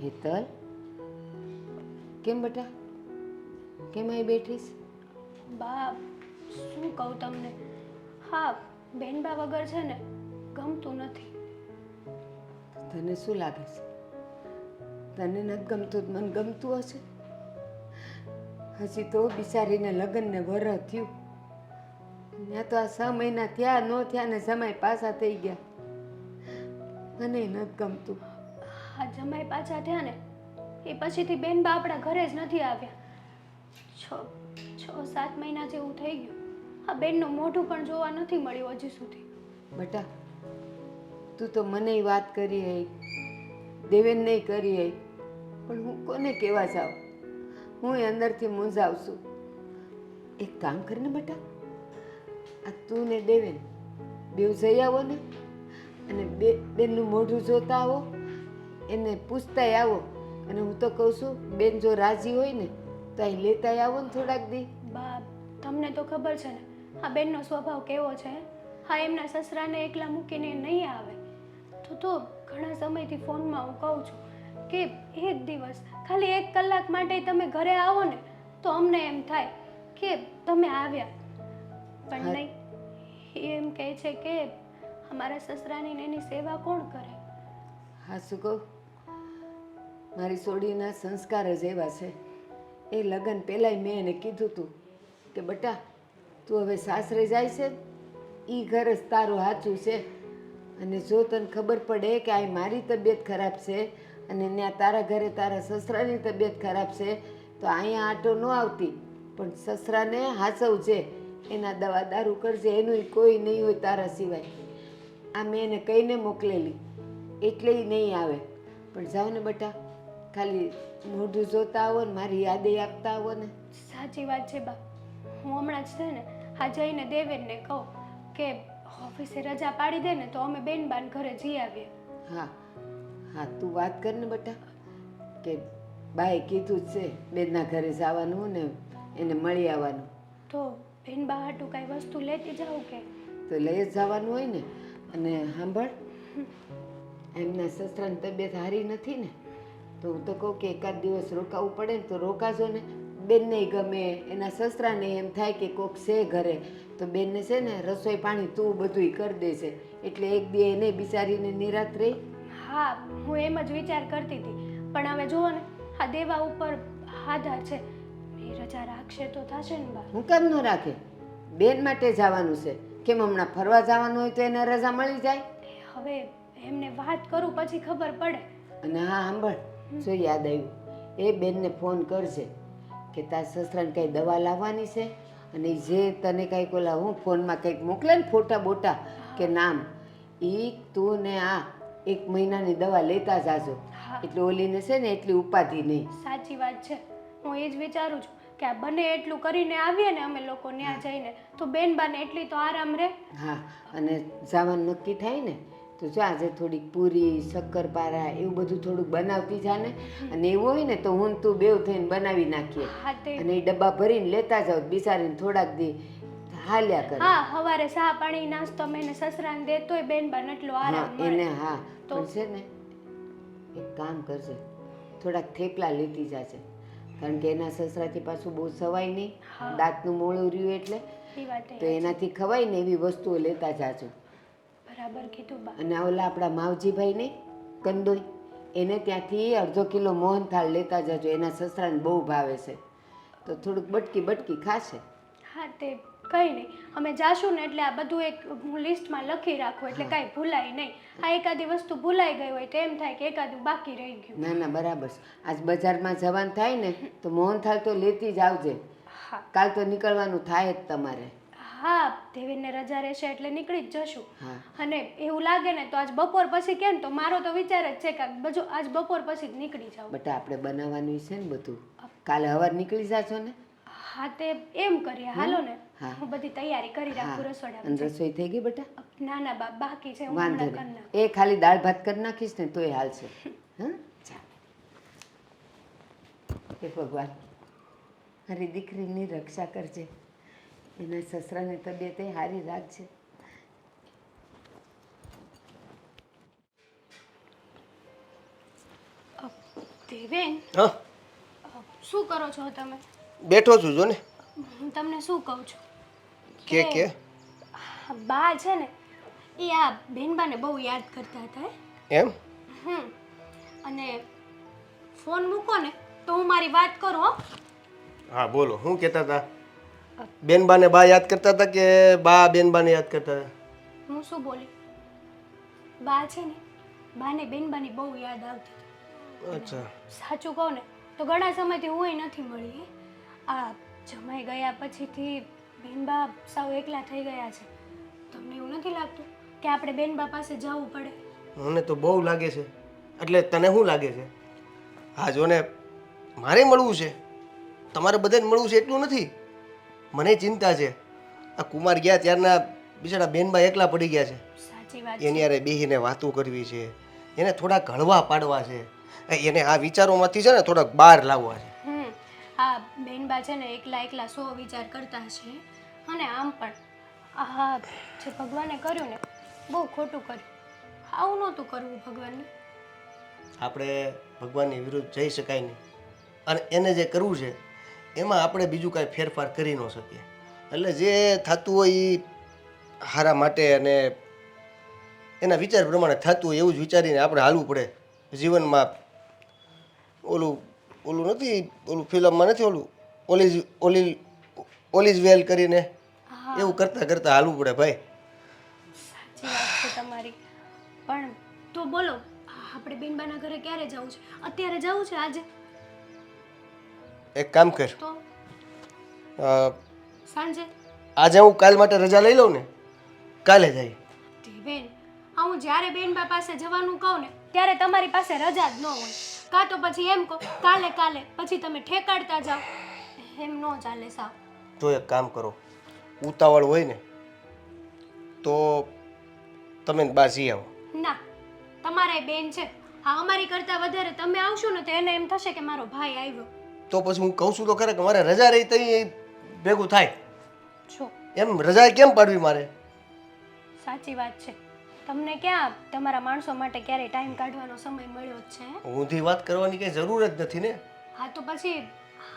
હેતલ, કેમ બેટા, કેમ અહીં બેઠીશ? બા, શું કહું તમને, હા બેનબા વગર છે ને ગમતું નથી. તને શું લાગે છે? તને નથી ગમતું, મને ગમતું હશે? હજી તો બિચારીને લગ્નને વરહ થયું, ત્યાં તો આ 6 મહિના થયા ન થયા ને જમાઈ પાછા થઈ ગયા. મને નથી ગમતું. આ જમાઈ પાછા થયા ને એ પછીથી બેનબા આપણા ઘરે જ નથી આવ્યા. 6-7 મહિના જેવું થઈ ગયું. આ બેનનું મોઢું પણ જોવા નથી મળ્યું હજી સુધી. બેટા, તું તો મને વાત કરી હઈ, દેવેનને કરી હઈ, પણ હું કોને કહેવા જાઉં? હું એ અંદરથી મૂંઝાવ છું. એક કામ કરીને બેટા, આ તું ને દેવેન બેવ જઈ આવો ને, અને બેનનું મોઢું જોતા આવો, એને પૂછતાય આવો. અને હું તો કહું છું, બેન જો રાજી હોય ને તો અહીં લેતાય આવો ને થોડાક દી. બા, તમને તો ખબર છે ને આ બેનનો સ્વભાવ કેવો છે. હા, એમના સસરાને એકલા મૂકીને નહીં આવે. તો ઘણા સમયથી ફોનમાં હું કહું છું કે એક દિવસ ખાલી 1 કલાક માટે તમે ઘરે આવો ને તો અમને એમ થાય કે તમે આવ્યા. પણ નહીં, એમ કહે છે કે અમારા સસરાની ને એની સેવા કોણ કરે. હા, શું કહું, મારી સોડીના સંસ્કાર જ એવા છે. એ લગ્ન પહેલાંય મેં એને કીધું હતું કે બેટા તું હવે સાસરે જાય છે, એ ઘર જ તારું સાચું છે. અને જો તને ખબર પડે કે આ મારી તબિયત ખરાબ છે અને ત્યાં તારા ઘરે તારા સસરાની તબિયત ખરાબ છે તો અહીંયા આટો ન આવતી, પણ સસરાને હાચવજે, એના દવા દારૂ કરજે, એનું કોઈ નહીં હોય તારા સિવાય. આ મેં એને કહીને મોકલેલી એટલે ઈ નહીં આવે. પણ જાઓ ને બેટા, ખાલી મોઢું જોતા આવો ને મારી યાદે આપતા આવો ને. સાચી વાત છે બા. હું હમણાં જ છે ને આ જઈને દેવેનને કહું કે ઓફિસે રજા પાડી દે ને તો અમે બેનબાન ઘરે જઈ આવીએ. હા હા, તું વાત કર ને બેટા કે બાએ કીધું જ છે બેનના ઘરે જવાનું ને એને મળી આવવાનું. તો બેનબા હાટું કાંઈ વસ્તુ લેતી જાઉં કે? તો લઈ જ જવાનું હોય ને. અને સાંભળ, એમના સસરાની તબિયત સારી નથી ને, તો હું તો કહું કે એકાદ દિવસ રોકાવું પડે ને તો રોકાજો ને. બેનને ગમે, એના સસરાને એમ થાય કે કોક છે ઘરે તો બેનને છે ને રસોઈ પાણી તું બધુંય કરી દેશે, એટલે એક દી એને બિચારીને નિરાત રહી. હા, હું એમ જ વિચાર કરતી હતી. પણ હવે જુઓ ને, આ દેવા ઉપર આધાર છે. એ રજા રાખશે તો થશે ને બા. હું કેમ ન રાખે? બેન માટે જવાનું છે. કેમ હમણાં ફરવા જવાનું હોય તો એને રજા મળી જાય? હવે એમને વાત કરું પછી ખબર પડે. અને હા સાંભળ, જો યાદ આવ્યું, એ બેનને ફોન કરજે કે તાર સસરાને કંઈ દવા લાવવાની છે, અને જે તને કંઈક ઓલા હું ફોનમાં કંઈક મોકલે ને ફોટા બોટા કે નામ, એ તું ને આ 1 મહિનાની દવા લેતા જાજો. એટલે ઓલીને છે ને એટલી ઉપાધિ નહીં. સાચી વાત છે. હું એ જ વિચારું છું કે આ બને એટલું કરીને આવીએ ને અમે લોકો ત્યાં જઈને તો બેનબાને એટલી તો આરામ રહે. હા, અને જવાનું નક્કી થાય ને તો જો આજે થોડીક પૂરી શક્કરપારા એવું બધું થોડુંક બનાવતી જા ને. અને એવું હોય ને તો હું તું બેવ થઈને બનાવી નાખીએ હા તે અને એ ડબ્બા ભરીને લેતા જાવ. બિચારીને થોડાક દી હાલ્યા કરે. હા, સવારે ચા પાણી નાસ્તો મેં એને સસરાને દેતોય બેનબાને એટલો હા આરામ મળે. એને હા. પણ છે ને એક કામ કરજે, થોડાક થેપલા લેતી જાજે, કારણ કે એના સસરાથી પાછું બહુ સવાય નહીં, દાંતનું મોળું રહ્યું એટલે. એ વાત તો એનાથી ખવાય ને એવી વસ્તુઓ લેતા જાજો. બરાબર કીધું બા. અને ઓલા આપણા માવજીભાઈ ને કંદોઈ, એને ત્યાંથી અડધો કિલો મોહનથાળ લેતા જજો. એના સસરાને બહુ ભાવે છે, તો થોડુંક બટકી ખાશે. હા તે કંઈ નહીં, અમે જાશું ને એટલે આ બધું એક હું લિસ્ટમાં લખી રાખું એટલે કાંઈ ભૂલાય નહીં. આ એકાદી વસ્તુ ભૂલાઈ ગઈ હોય તો એમ થાય કે એકાદું બાકી રહી ગયું. ના ના બરાબર છે. આજ બજારમાં જવાનું થાય ને તો મોહનથાળ તો લેતી જ આવજે. હા કાલ તો નીકળવાનું થાય જ તમારે. હા, દેવીને રજા રહેશે એટલે નીકળી જ જશું. હા. અને એવું લાગે ને તો આજ બપોર પછી કે ને તો મારો તો વિચાર જ છે કે બધું આજ બપોર પછી જ નીકળી જાવ. બટા આપણે બનાવવાનું છે ને બધું, કાલે સવાર નીકળી જાશો ને. હા તે એમ કરીએ, હાલો ને. હા. હું બધી તૈયારી કરી હા, રાખું રસોડામાં. અને રસોઈ થઈ ગઈ બેટા? ના ના બા, બાકી છે. હું વાંધો હમણાં કરી નહીં, નાખું. એ ખાલી દાળ ભાત કરી નાખીશ ને તોય હાલશે. હા ચાલ. હે ભગવાન, મારી દીકરીની રક્ષા કરજે, એના સસરાની તબિયત સારી રાખજે. દેવેન, હા, શું કરો છો તમે? બેઠો છું જો ને. હું તમને શું કહું છું કે બા છે ને એ આ બેનબાને બહુ યાદ કરતા હતા. એમ? અને ફોન મૂકો ને તો હું મારી વાત કરું. હો હા બોલો, શું કહેતા હતા? બેનબાને બા યાદ કરતા હતા કે બા બેનબાને યાદ કરતા હતા? હું શું બોલી? બા છે ને, બાને બેનબાની બહુ યાદ આવતી. અચ્છા. સાચું કહું ને તો ઘણા સમયથી હું નથી મળી. આ જમાઈ ગયા પછીથી બેનબા સાવ એકલા થઈ ગયા છે. તમને એવું નથી લાગતું કે આપણે બેનબા પાસે જવું પડે? મને તો બહુ લાગે છે. એટલે તને શું લાગે છે? હા જો ને, મારે મળવું છે, તમારે બધાને મળવું છે એટલું નથી. મને ચિંતા છે. આ કુમાર ગયા ત્યારના બિચારા બેનબા એકલા પડી ગયા છે. સાચી વાત એની યારે બેહીને વાતો કરવી છે, એને થોડાક હળવા પાડવા છે, એને આ વિચારોમાંથી છે ને થોડાક બહાર લાવવા છે. હા, બેનબા છે ને એકલા એકલા 100 વિચાર કરતા છે. અને આમ પણ આ જે ભગવાને કર્યું ને બહુ ખોટું કર્યું. આવું નહોતું કરવું ભગવાનને. આપણે ભગવાનની વિરુદ્ધ જઈ શકાય નહીં, અને એને જે કરવું છે એમાં આપણે બીજું કાંઈ ફેરફાર કરી ન શકીએ. એટલે જે થતું હોય એ સારા માટે અને એના વિચાર પ્રમાણે થતું હોય એવું જ વિચારીને આપણે હાલવું પડે જીવનમાં. ઓલું નથી, ઓલું ફિલ્મમાં નથી ઓલું ઓલ ઇઝ વેલ કરીને એવું કરતાં કરતાં હાલવું પડે ભાઈ. સાચી વાત છે તમારી. પણ તો બોલો, આપણે બેનબાના ઘરે ક્યારે જવું છે? અત્યારે જવું છે? આજે? એક કામ કર, તો સાંજે? આજે હું કાલ માટે રજા લઈ લઉં ને, કાલે જાય. દેવેન, હું જ્યારે બેનબા પાસે જવાનું કહું ને ત્યારે તમારી પાસે રજા જ ન હોય. કાં તો પછી એમ કહો કાલે કાલે, પછી તમે ઠેકાડતા જાઓ. એમ ન ચાલે સાવ. જો એક કામ કરો, ઉતાવળ હોય ને તો તમે બાજી આવો. ના, તમારે બેન છે. હા, અમારી કરતાં વધારે તમે આવશો ને તો એને એમ થશે કે મારો ભાઈ આવ્યો. તો પછી હું કહું છું તો ખરે કે મારે રજા રહી તઈ ભેગું થાય. છો એમ રજા કેમ પાડવી મારે? સાચી વાત છે. તમને ક્યાં તમારા માણસો માટે ક્યારેય ટાઈમ કાઢવાનો સમય મળ્યો જ છે? ઊંધી વાત કરવાની કઈ જરૂર જ નથી ને. હા તો પછી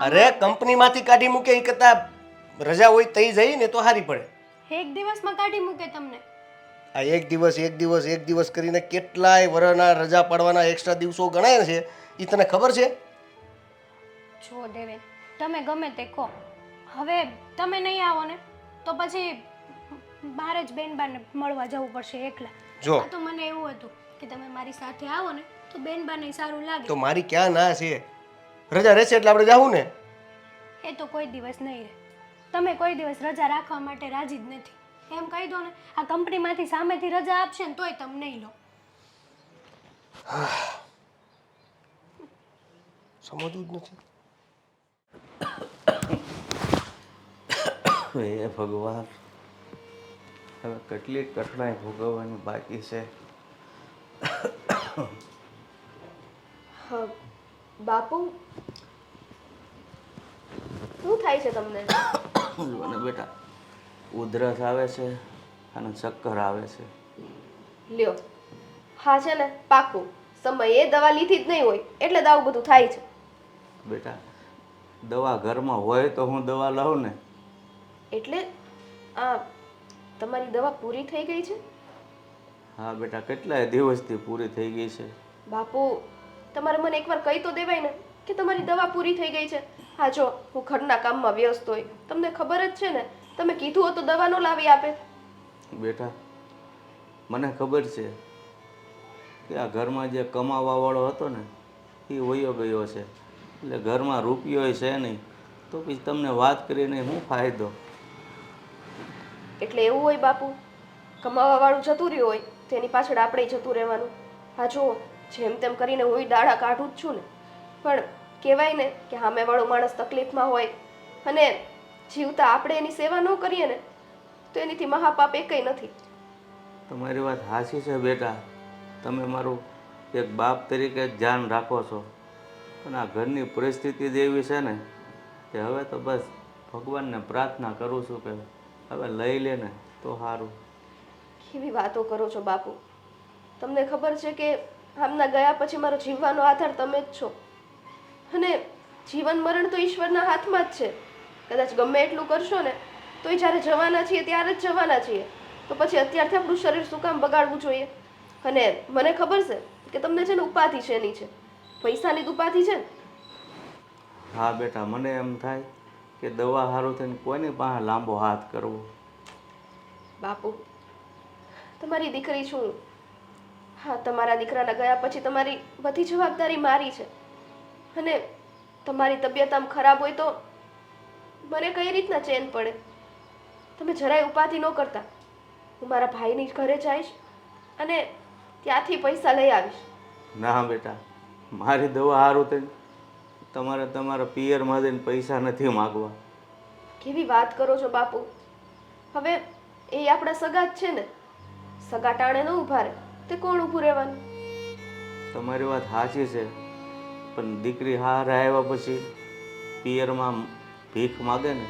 અરે કંપનીમાંથી કાઢી મૂકે એ કરતા રજા હોય તઈ જઈ ને તો સારી પડે. એક દિવસમાં કાઢી મૂકે તમને. આ એક દિવસ કરીને કેટલાય વરના રજા પાડવાના એક્સ્ટ્રા દિવસો ગણાય છે એ તને ખબર છે? જો દેવેન, તમે ગમે તે કહો, હવે તમે નહીં આવો ને તો પછી મારે જ બેનબાને મળવા જવું પડશે એકલા. જો આ તો મને એવું હતું કે તમે મારી સાથે આવો ને તો બેનબાને સારું લાગે. તો મારી ક્યાં ના છે? રજા રહેશે એટલે આપણે જાવું ને. એ તો કોઈ દિવસ નહીં રહે. તમે કોઈ દિવસ રજા રાખવા માટે રાજી જ નથી. એમ કહી દો ને, આ કંપનીમાંથી સામેથી રજા આપશે ને તોય તમે નહીં લો. સમજવું જ નથી. હે ભગવાન, હવે કેટલી કઠણાઈ ભોગવવાની બાકી છે. હા બાપુ, શું થાય છે તમને? અને બેટા ઉધરસ આવે છે અને ચક્કર આવે છે. લ્યો, હા છે ને પાકું સમયે દવા લીધી જ નહીં હોય એટલે જ આવું બધું થાય છે. બેટા દવા ઘરમાં હોય તો હું દવા લઉં ને. એટલે આ તમારી દવા પૂરી થઈ ગઈ છે? હા બેટા, કેટલાય દિવસથી પૂરી થઈ ગઈ છે. બાપુ, તમારે મને એકવાર કહી તો દેવાય ને કે તમારી દવા પૂરી થઈ ગઈ છે. હા જો, હું ઘરના કામમાં વ્યસ્ત હોય, તમને ખબર જ છે ને, તમે કીધું હોત તો દવા ન લાવી આપે. બેટા મને ખબર છે કે આ ઘરમાં જે કમાવાવાળો હતો ને એ વયો ગયો છે, એટલે ઘરમાં રૂપિયો છે નહીં, તો પછી તમને વાત કરીને શું ફાયદો? એટલે એવું હોય બાપુ, કમાવા વાળું જતું રહ્યું હોય તેની પાછળ આપણે જતું રહેવાનું. હા જો, જેમ તેમ કરીને હું દાડા કાઢું જ છું ને, પણ કહેવાય ને કે સામેવાળો માણસ તકલીફમાં હોય અને જીવતા આપણે એની સેવા ન કરીએ ને તો એનીથી મહાપાપ એકેય નથી. તમારી વાત સાચી છે બેટા, તમે મારું એક બાપ તરીકે જ ધ્યાન રાખો છો, પણ આ ઘરની પરિસ્થિતિ જ એવી છે ને કે હવે તો બસ ભગવાનને પ્રાર્થના કરું છું કે હવે લઈ લે ને તો સારું. કેવી વાતો કરો છો બાપુ? તમને ખબર છે કે આમના ગયા પછી મારો જીવવાનો આધાર તમે જ છો, અને જીવન મરણ તો ઈશ્વરના હાથમાં જ છે. કદાચ ગમે એટલું કરશો ને તોય જ્યારે જવાના છીએ ત્યારે જ જવાના છીએ, તો પછી અત્યારથી આપણું શરીર શું કામ બગાડવું જોઈએ? અને મને ખબર છે કે તમને છે ને ઉપાધિ છે એની છે, પૈસાની જ ઉપાધિ છે ને. હા બેટા, મને એમ થાય કે દવા સારું થઈને કોઈની પાસે લાંબો હાથ કરવો. બાપુ, તમારી દીકરી છું. હા, તમારા દીકરાના ગયા પછી તમારી બધી જવાબદારી મારી છે, અને તમારી તબિયત આમ ખરાબ હોય તો મને કઈ રીતના ચેન પડે? તમે જરાય ઉપાધિ ન કરતા. હું મારા ભાઈની ઘરે જઈશ અને ત્યાંથી પૈસા લઈ આવીશ. ના બેટા, મારી દવા સારું થઈને તમારે તમારા પિયરમાં જઈને પૈસા નથી માગવા. કેવી વાત કરો છો બાપુ? હવે એ આપણા સગા જ છે ને, સગા ટાણે ન ઊભા રહે તે કોણ ઊભું રહેવાનું? તમારી વાત સાચી છે, પણ દીકરી હાર આવ્યા પછી પિયરમાં ભીખ માગે ને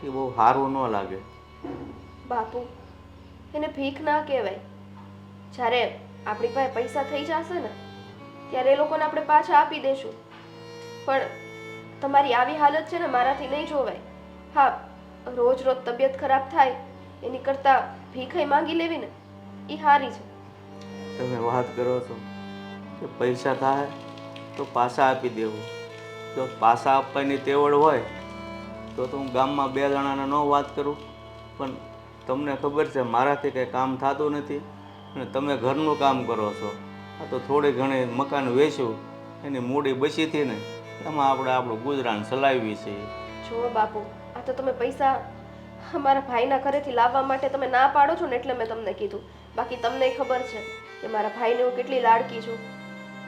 એ બહુ સારું ન લાગે. બાપુ, એને ભીખ ના કહેવાય. જ્યારે આપણી પાસે પૈસા થઈ જશે ને ત્યારે એ લોકોને આપણે પાછા આપી દેશું, પણ તમારી આવી હાલત છે ને મારાથી નહીં જોવાય. હા, રોજ રોજ તબિયત ખરાબ થાય એની કરતાં ભીખઈ માંગી લેવી ને એ સારી છે. તમે વાત કરો છો કે પૈસા થાય તો પાછા આપી દેવું. જો પાછા આપવાની તેવડ હોય તો હું ગામમાં 2 જણાને ન વાત કરું, પણ તમને ખબર છે મારાથી કંઈ કામ થતું નથી અને તમે ઘરનું કામ કરો છો. આ તો થોડી ઘણી મકાન વેચ્યું એની મૂડી બચીથી ને એમાં આપણે આપણું ગુજરાન ચલાવીએ છીએ. જુઓ બાપુ, આ તો તમે પૈસા અમારા ભાઈના ઘરેથી લાવવા માટે તમે ના પાડો છો ને એટલે મેં તમને કીધું. બાકી તમને ખબર છે કે મારા ભાઈને હું કેટલી લાડકી છું,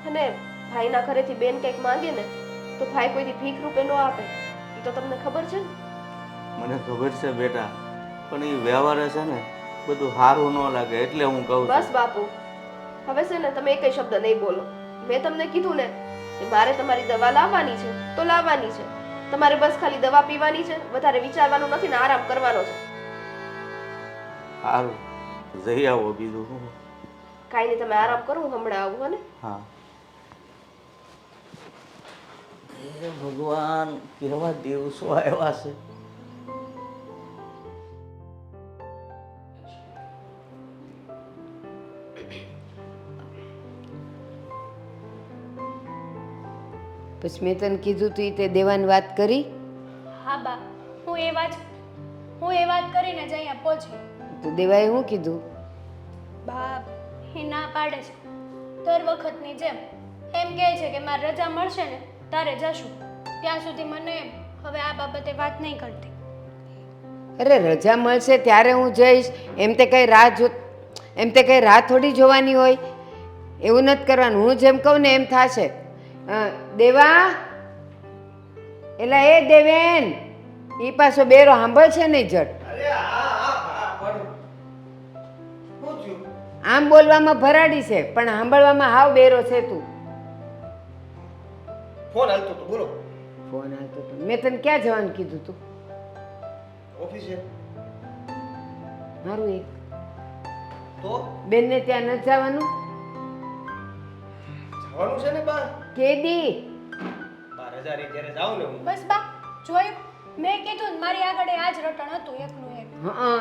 અને ભાઈના ઘરેથી બેન કંઈક માંગે ને તો ભાઈ કોઈથી ભીખ રૂપે ન આપે. એ તો તમને ખબર છે ને? મને ખબર છે બેટા, પણ એ વ્યવહાર છે ને બધું સારું ન લાગે એટલે હું કહું બસ છું. બાપુ, હવે છે ને તમે એકય શબ્દ નહીં બોલો. મેં તમને કીધું ને કે મારે તમારી દવા લાવવાની છે તો લાવવાની છે. તમારે બસ ખાલી દવા પીવાની છે, વધારે વિચારવાનું નથી ને આરામ કરવાનો છે. સારું, જઈ આવો બીજું શું. કાંઈ નહીં, તમે આરામ કરો, હું હમણાં આવું. હો ને? હા. એ ભગવાન, કેવા દિવસો આવ્યા છે. પછી મેં તને કીધું તું તે દેવાની વાત કરી? હા બા, હું એ વાત કરીને જ અહીંયા પહોંચી. તો દેવાએ શું કીધું? બા એ ના પાડે છે દર વખતની જેમ. એમ કહે છે કે મારે રજા મળશે ને તારે જશું, ત્યાં સુધી મને હવે આ બાબતે વાત નહીં કરતી. અરે રજા મળશે ત્યારે હું જઈશ એમ તે કઈ રાહ થોડી જોવાની હોય. એવું નથી કરવાનું. હું જેમ કહું ને એમ થશે. દેવા, એલા એ દેવેન, ઈ પાછો બેરો સાંભળ છે નહીં જટ. અરે હા હા હા, પણ શું થયું? આમ બોલવામાં ભરાડી છે પણ સાંભળવામાં હાવ બેરો છે તું. ફોન હાલતો તો, બોલો. ફોન આવતો હતો. મેં તને ક્યાં જવાનું કીધું તું? ઓફિસે મારું એક તો બેનને ત્યાં નથી જવાનું? જવાનું છે ને બા. કેદી? બા રજા રહી ત્યારે જાઉં ને હું. બસ બા, જોયું? મેં કીધું ને, મારી આગળ આ જ રટણ હતું એકનું એક. હા,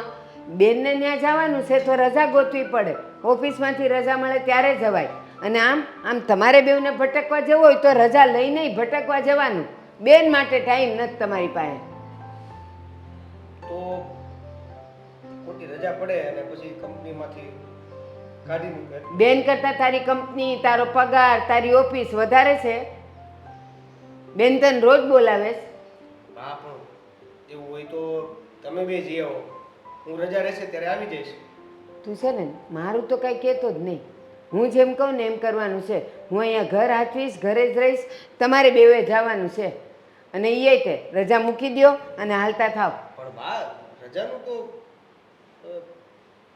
બેનને ત્યાં જવાનું છે તો રજા ગોતવી પડે. ઓફિસમાંથી રજા મળે ત્યારે જવાય. અને આમ તમારે બેવને ભટકવા જવું હોય તો રજા લઈને ભટકવા જવાનું. બેન માટે ટાઈમ નથી તમારી પાસે. તો ખોટી રજા પડે અને પછી કંપનીમાંથી કાઢી મૂકે. બેન કરતાં તારી કંપની, તારો પગાર, તારી ઓફિસ વધારે છે. બેન તને રોજ બોલાવે છે. હા, પણ એવું હોય તો તમે બે જઈ આવો. હું રજા રહેશે ત્યારે આવી જઈશ. તું છે ને મારું તો કાંઈ કહેતો જ નહીં. હું જેમ કહું ને એમ કરવાનું છે. હું અહીંયા ઘર હાચવીશ, ઘરે જ રહીશ. તમારે બેવે જવાનું છે. અને એ તે રજા મૂકી દ્યો અને હાલતા થાવ. પણ બા રજાનું તો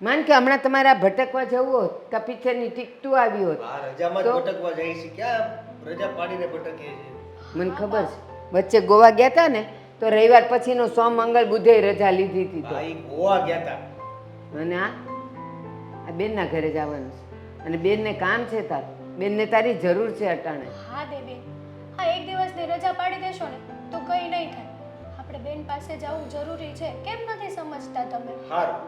માન કે હમણાં તમારે આ ભટકવા જવું હોત કે પિક્ચરની ટિકટું આવી હોત. બા રજામાં જ તો? ભટકવા જઈએ છીએ. ક્યાં રજા પાડીને ભટકીએ છીએ? મને ખબર છે વચ્ચે ગોવા ગયા હતા ને તો રવિવાર પછીનો સોમ મંગળ બુધે રજા લીધી હતી. તો બા ઈ ગોવા ગયા હતા. અને આ બેનના ઘરે જવાનું છે. અને બેનને કામ છે તારું. બેનને તારી જરૂર છે અટાણે. હા દેવી, હા એક દિવસની રજા પાડી દેશો ને તો કંઈ નહીં થાય. આપણે બેન પાસે જવું જરૂરી છે, કેમ નથી સમજતા તમે? હારું.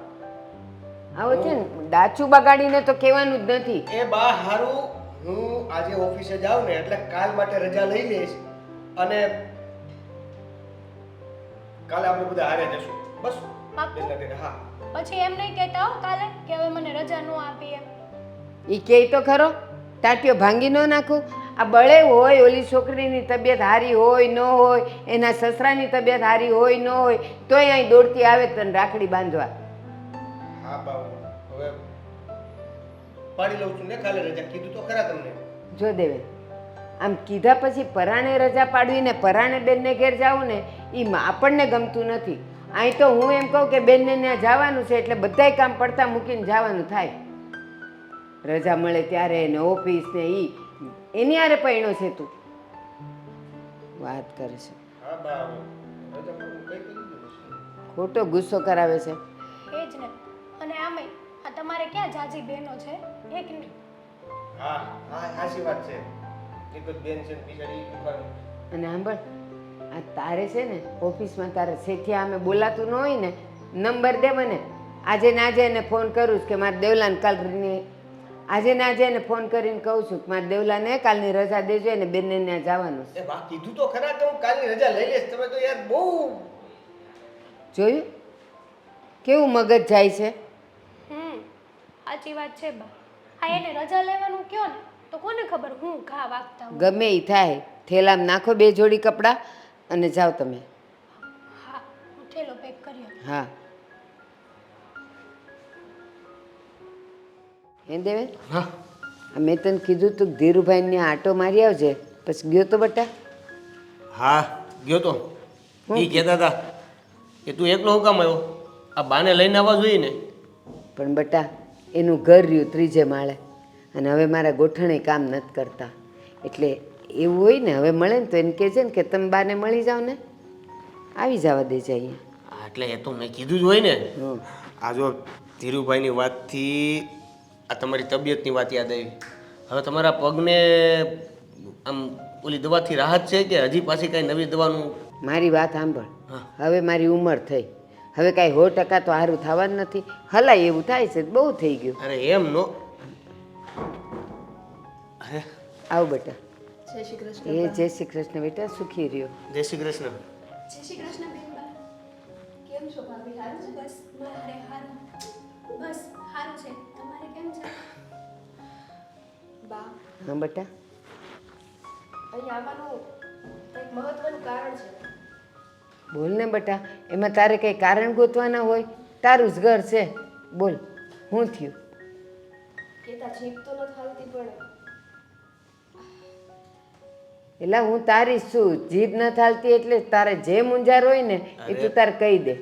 આવો છે ને ડાચું બગાડીને તો કહેવાનું જ નથી. એ બા હારું, હું આજે ઓફિસે જાઉં ને એટલે કાલ માટે રજા લઈ લઈશ અને કાલે આપણે બધા હારે જશું. બસ પાક્કું? બેનના ઘરે. હા. પછી એમ નહીં કહેતા હો કાલે કે હવે મને રજા ન આપી એમ. એ કહે તો ખરો, ટાટીઓ ભાંગી ન નાખું. આ બળે હોય, ઓલી છોકરીની તબિયત સારી હોય ન હોય, એના સસરાની તબિયત સારી હોય ન હોય, તોય અહીં દોડતી આવે તને રાખડી બાંધવા. હા બા, હવે પાડી લઉં છું ને કાલે રજા. કીધું તો ખરા તમને. જો દેવે, આમ કીધા પછી પરાણે રજા પાડવીને પરાણે બેનને ઘેર જાવું ને એ આપણને ગમતું નથી. અહીં તો હું એમ કહું કે બેનને ત્યાં જવાનું છે એટલે બધાય કામ પડતા મૂકીને જવાનું થાય. રજા મળે ત્યારે ને ઓફિસ ને એની હારે પૈણો છે તું. વાત કરે છે, હા બા, હવે રજા પર હું કઈ કરી દઉં છું. ખોટો ગુસ્સો કરાવે છે. એ જ ને. અને આમેય આ તમારે ક્યાં જાજી બહેનો છે? એક નહીં. હા હા, સાચી વાત છે. એક જ બેન છે ને બિચારી દુકાન. અને સાંભળ, આ તારે છે ને ઓફિસમાં તારે શેઠિયા અમે બોલાતું ન હોય ને, નંબર દે મને. આજે ને આજે એને ફોન કરું છું કે મારે દેવલાને કાલની આજે ને આજે એને ફોન કરીને કહું છું કે મારે દેવલાને કાલની રજા દેજો અને બેનને ત્યાં જવાનું છે. એ બા કીધું તો ખરા કે હું કાલની રજા લઈ લઈશ. તમે તો યાર બહુ જોયું કેવું મગજ જાય છે. સાચી વાત છે બા. હા એને રજા લેવાનું કયો ને તો કોને ખબર હું ઘા વાગતા હું. ગમે એ થાય, થેલામાં નાખો 2 જોડી કપડાં અને જાઓ તમે. હા, હું થેલો પેક કર્યો. હા. હે દેવેન, હા મેં તને કીધું તું કે ધીરુભાઈને આટો મારી આવજે, પછી ગયો તો બટા? હા ગયો તો. એ કહેતા હતા કે તું એકલો હું કામ આવ્યો, આ બાને લઈને આવવા જોઈએ ને. પણ બટા એનું ઘર રહ્યું ત્રીજે માળે, અને હવે મારા ગોઠણે કામ નથી કરતા, એટલે એવું હોય ને હવે મળે ને તો એને કહેજે ને કે તમે બાને મળી જાઓ ને, આવી જવા દેજે અહીંયા. હા એટલે એ તો મેં કીધું જ હોય ને. હં. આ જો ધીરુભાઈની વાતથી આ તમારી તબિયતની વાત યાદ આવી. હવે તમારા પગને આમ ઓલી દવાથી રાહત છે કે હજી પાછી કાંઈ નવી દવાનું? મારી વાત સાંભળ, હા. હવે મારી ઉંમર થઈ, હવે કાંઈ 100% તો સારું થવાનું નથી, હલાય એવું થાય છે, બહુ થઈ ગયું. અરે એમ નો. અરે આવ બેટા. જય શ્રી કૃષ્ણ. એ જય શ્રી કૃષ્ણ બેટા, સુખી રહ્યો. જય શ્રી કૃષ્ણ. જય શ્રી કૃષ્ણ બેનબા. કેમ છો ભાભી? સારું છે? બસ મારે હારું. બસ હારું છે. તમારે કેમ છે? બા, હા બેટા. અહીં આવવાનું એક મહત્વનું કારણ છે. બોલ ને બેટા, એમાં તારે કંઈ કારણ ગોતવાના હોય? તારું જ ઘર છે, બોલ શું થયું? કેતા જીભ તો નથી હાલતી પણ એટલે હું તારી શું જીભ ન થાલતી, એટલે તારે જે મૂંઝાર હોય ને એ તું તારે કહી દે.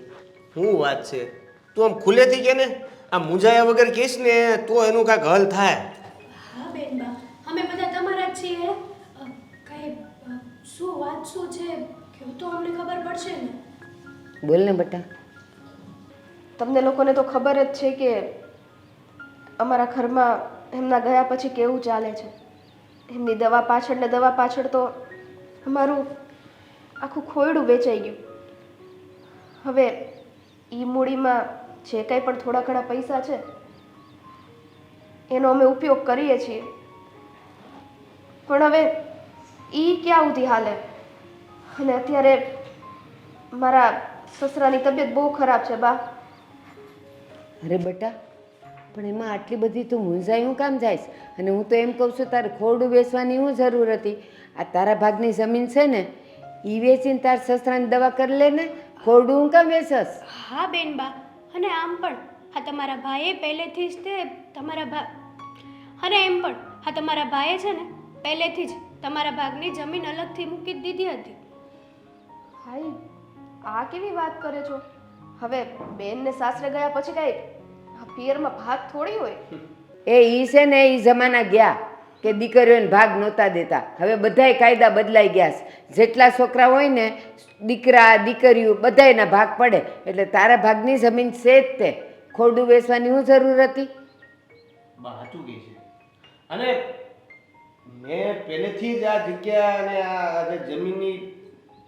શું વાત છે? તું આમ ખુલ્લેથી કે ને, આ મૂંઝાયા વગર કહીશ ને તો એનું કાંઈક હલ થાય. હા બેનબા, અમે બધા તમારા જ છીએ. કઈ શું વાત શું છે કયો તો અમને ખબર પડશે ને. બોલ ને બેટા. તમને લોકોને તો ખબર જ છે કે અમારા ઘરમાં એમના ગયા પછી કેવું ચાલે છે. એમની દવા પાછળ ને દવા પાછળ તો અમારું આખું ખોયડું વેચાઈ ગયું. હવે ઈ મૂડીમાં જે કંઈ પણ થોડા ઘણા પૈસા છે એનો અમે ઉપયોગ કરીએ છીએ, પણ હવે ઈ ક્યાં સુધી હાલે? અને અત્યારે મારા સસરાની તબિયત બહુ ખરાબ છે બા. અરે બેટા, પણ એમાં આટલી બધી તું મૂંઝાઈ હું કામ જઈશ? અને હું તો એમ કહું છું તારે ખોરડું વેચવાની શું જરૂર હતી? આ તારા ભાગની જમીન છે ને એ વેચીને તાર સસરાની દવા કરી લે ને, ખોરડું હું કામ વેચસ? હા બેનબા, અને આમ પણ હા તમારા ભાઈએ પહેલેથી જ તે તમારા ભા અને એમ પણ હા તમારા ભાઈએ છે ને પહેલેથી જ તમારા ભાગની જમીન અલગથી મૂકી જ દીધી હતી. હાય, આ કેવી વાત કરે છો? હવે બેનને સાસરે ગયા પછી કાંઈ આ પિયરમાં ભાગ થોડી હોય. એ ઈ છે ને એ જમાના ગયા કે દીકરીઓને ભાગ નહોતા દેતા. હવે બધાય કાયદા બદલાઈ ગયા છે. જેટલા છોકરા હોય ને દીકરા દીકરીઓ બધાયના ભાગ પડે, એટલે તારા ભાગની જમીન છે જ તે. ખોરડું વેચવાની શું જરૂર હતી? બા સાચું કહે છે. અને મેં પહેલેથી જ આ જગ્યા અને આ જે જમીનની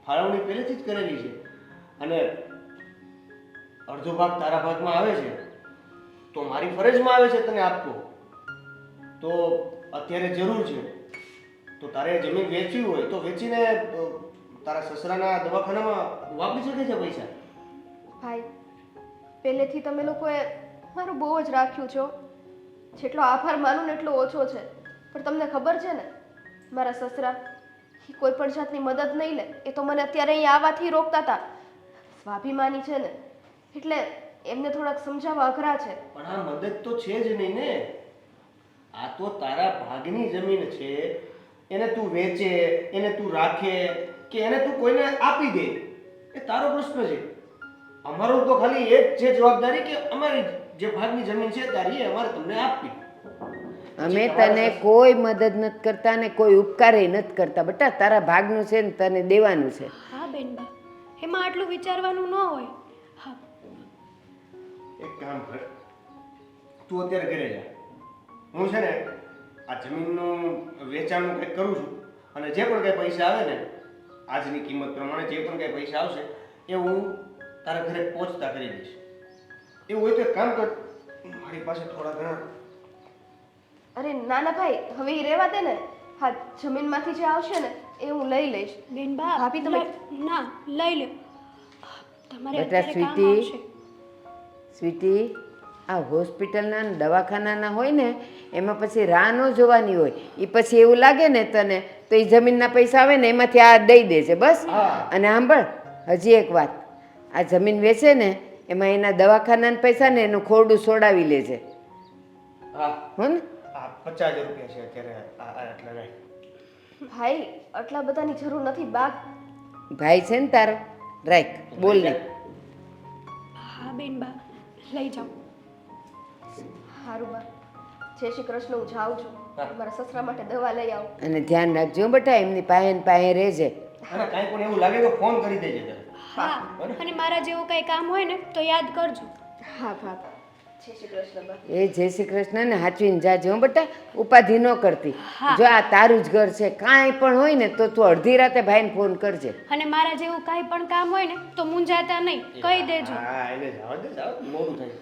ફાળવણી પહેલેથી જ કરેલી છે. અને અડધો ભાગ તારા ભાગમાં આવે છે તો મારી ફરજમાં આવે છે તને આપવો. તો અત્યારે જરૂર છે તો તારે જમીન વેચવી હોય તો વેચીને તારા સસરાના દવાખાનામાં વાપરી શકે છે પૈસા. ભાઈ, પહેલેથી તમે લોકોએ મારું બહુ જ રાખ્યું છે. જેટલો આભાર માનું ને એટલો ઓછો છે. પણ તમને ખબર છે ને, મારા સસરા એ કોઈ પણ જાતની મદદ નહીં લે. એ તો મને અત્યારે અહીં આવવાથી રોકતા હતા. સ્વાભિમાની છે ને, એટલે એમને થોડાક સમજાવવા અઘરા છે. પણ આ મદદ તો છે જ નહીં ને. આ તો તારા ભાગની જમીન છે, એને તું વેચે, એને તું રાખે કે એને તું કોઈને આપી દે એ તારો પ્રશ્ન છે. અમારો તો ખાલી એક છે જવાબદારી કે અમારી જે ભાગની જમીન છે તારી એ અમારે તમને આપવી. અમે તને કોઈ મદદ નથી કરતા ને કોઈ ઉપકારે નથી કરતા બેટા. તારા ભાગનું છે ને તને દેવાનું છે. હા બેનબા, એમાં આટલું વિચારવાનું ન હોય. હા એક કામ કર, તું અત્યારે ઘરે જા. હું છે ને આ જમીનનું વેચાણનું કંઈક કરું છું, અને જે પણ કંઈ પૈસા આવે ને આજની કિંમત પ્રમાણે જે પણ કંઈ પૈસા આવશે એ હું તારા ઘરે પહોંચતા કરી દઈશ. એવું હોય તો એક કામ કર, મારી પાસે થોડા ઘણા. અરે નાના ભાઈ, હવે એ રહેવા દે ને. હા, જમીનમાંથી જે આવશે ને એ હું લઈ લઈશ. બેનબા ભાભી, તમે- ના લઈ લો. તમારે બેટા અત્યારે કામ સ્વીટી, આવશે. સ્વીટી, આ હોસ્પિટલના ને દવાખાનાના હોય ને એમાં પછી રાહ ન જોવાની હોય. એ પછી એવું લાગે ને તને તો એ જમીનના પૈસા આવે ને એમાંથી આ દઈ દેજે બસ. અને સાંભળ, હજી એક વાત, આ જમીન વેચે ને એમાં એના દવાખાનાના પૈસા ને એનું ખોરડું સોડાવી લેજે. હા હો ને? આ 50,000 રૂપિયા છે અત્યારે આટલા રાખ. ભાઈ આટલા બધાની જરૂર નથી બા. ભાઈ છે ને તારો, રાખ, બોલ ને. હા બેન બા, લઈ જાઓ. સારું બા, જય શ્રી કૃષ્ણ. હું જાઉં છું. મારા સસરા માટે દવા લઈ આવું. અને ધ્યાન રાખજો હો બેટા, એમની પાસે ને પાસે રહેજે. અને કાંઈ પણ એવું લાગે તો ફોન કરી દેજે તને. હા, અને મારા જેવું કંઈ કામ હોય ને તો યાદ કરજો. હા બા, જય શ્રી કૃષ્ણ બા. એ જય શ્રી કૃષ્ણ ને હાચવીને જાજે હો બેટા, ઉપાધિ ન કરતી. જો આ તારું જ ઘર છે, કાંઈ પણ હોય ને તો તું અડધી રાતે ભાઈને ફોન કરજે. અને મારા જેવું કાંઈ પણ કામ હોય ને તો મૂંઝાતા નહીં, કહી દેજો. હા એને જવા દે, જાવ મોડું થાય.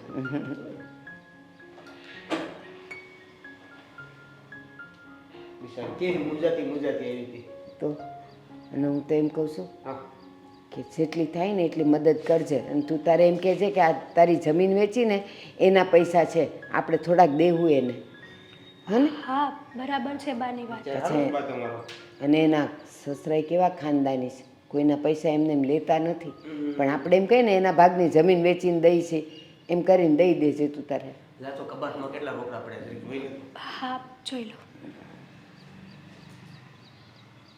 વિશાલ કેવી મુંજાતી આવી હતી. તો અને હું તો એમ કહું છું હા કે જેટલી થાય ને એટલી મદદ કરજે. અને તું તારે એમ કહેજે કે આ તારી જમીન વેચીને એના પૈસા છે, આપણે થોડાક દેવું એને, હા ને? હા, બરાબર છે બાની વાત. સારો બા તમારો. અને એના સસરાએ કેવા ખાનદાની છે, કોઈના પૈસા એમને એમ લેતા નથી. પણ આપણે એમ કહીએ ને એના ભાગની જમીન વેચીને દઈ છે, એમ કરીને દઈ દેજે તું તારે. જા તો કબાટમાં કેટલા રોકડા પડ્યા છે જોઈ લે. હા, જોઈ લો.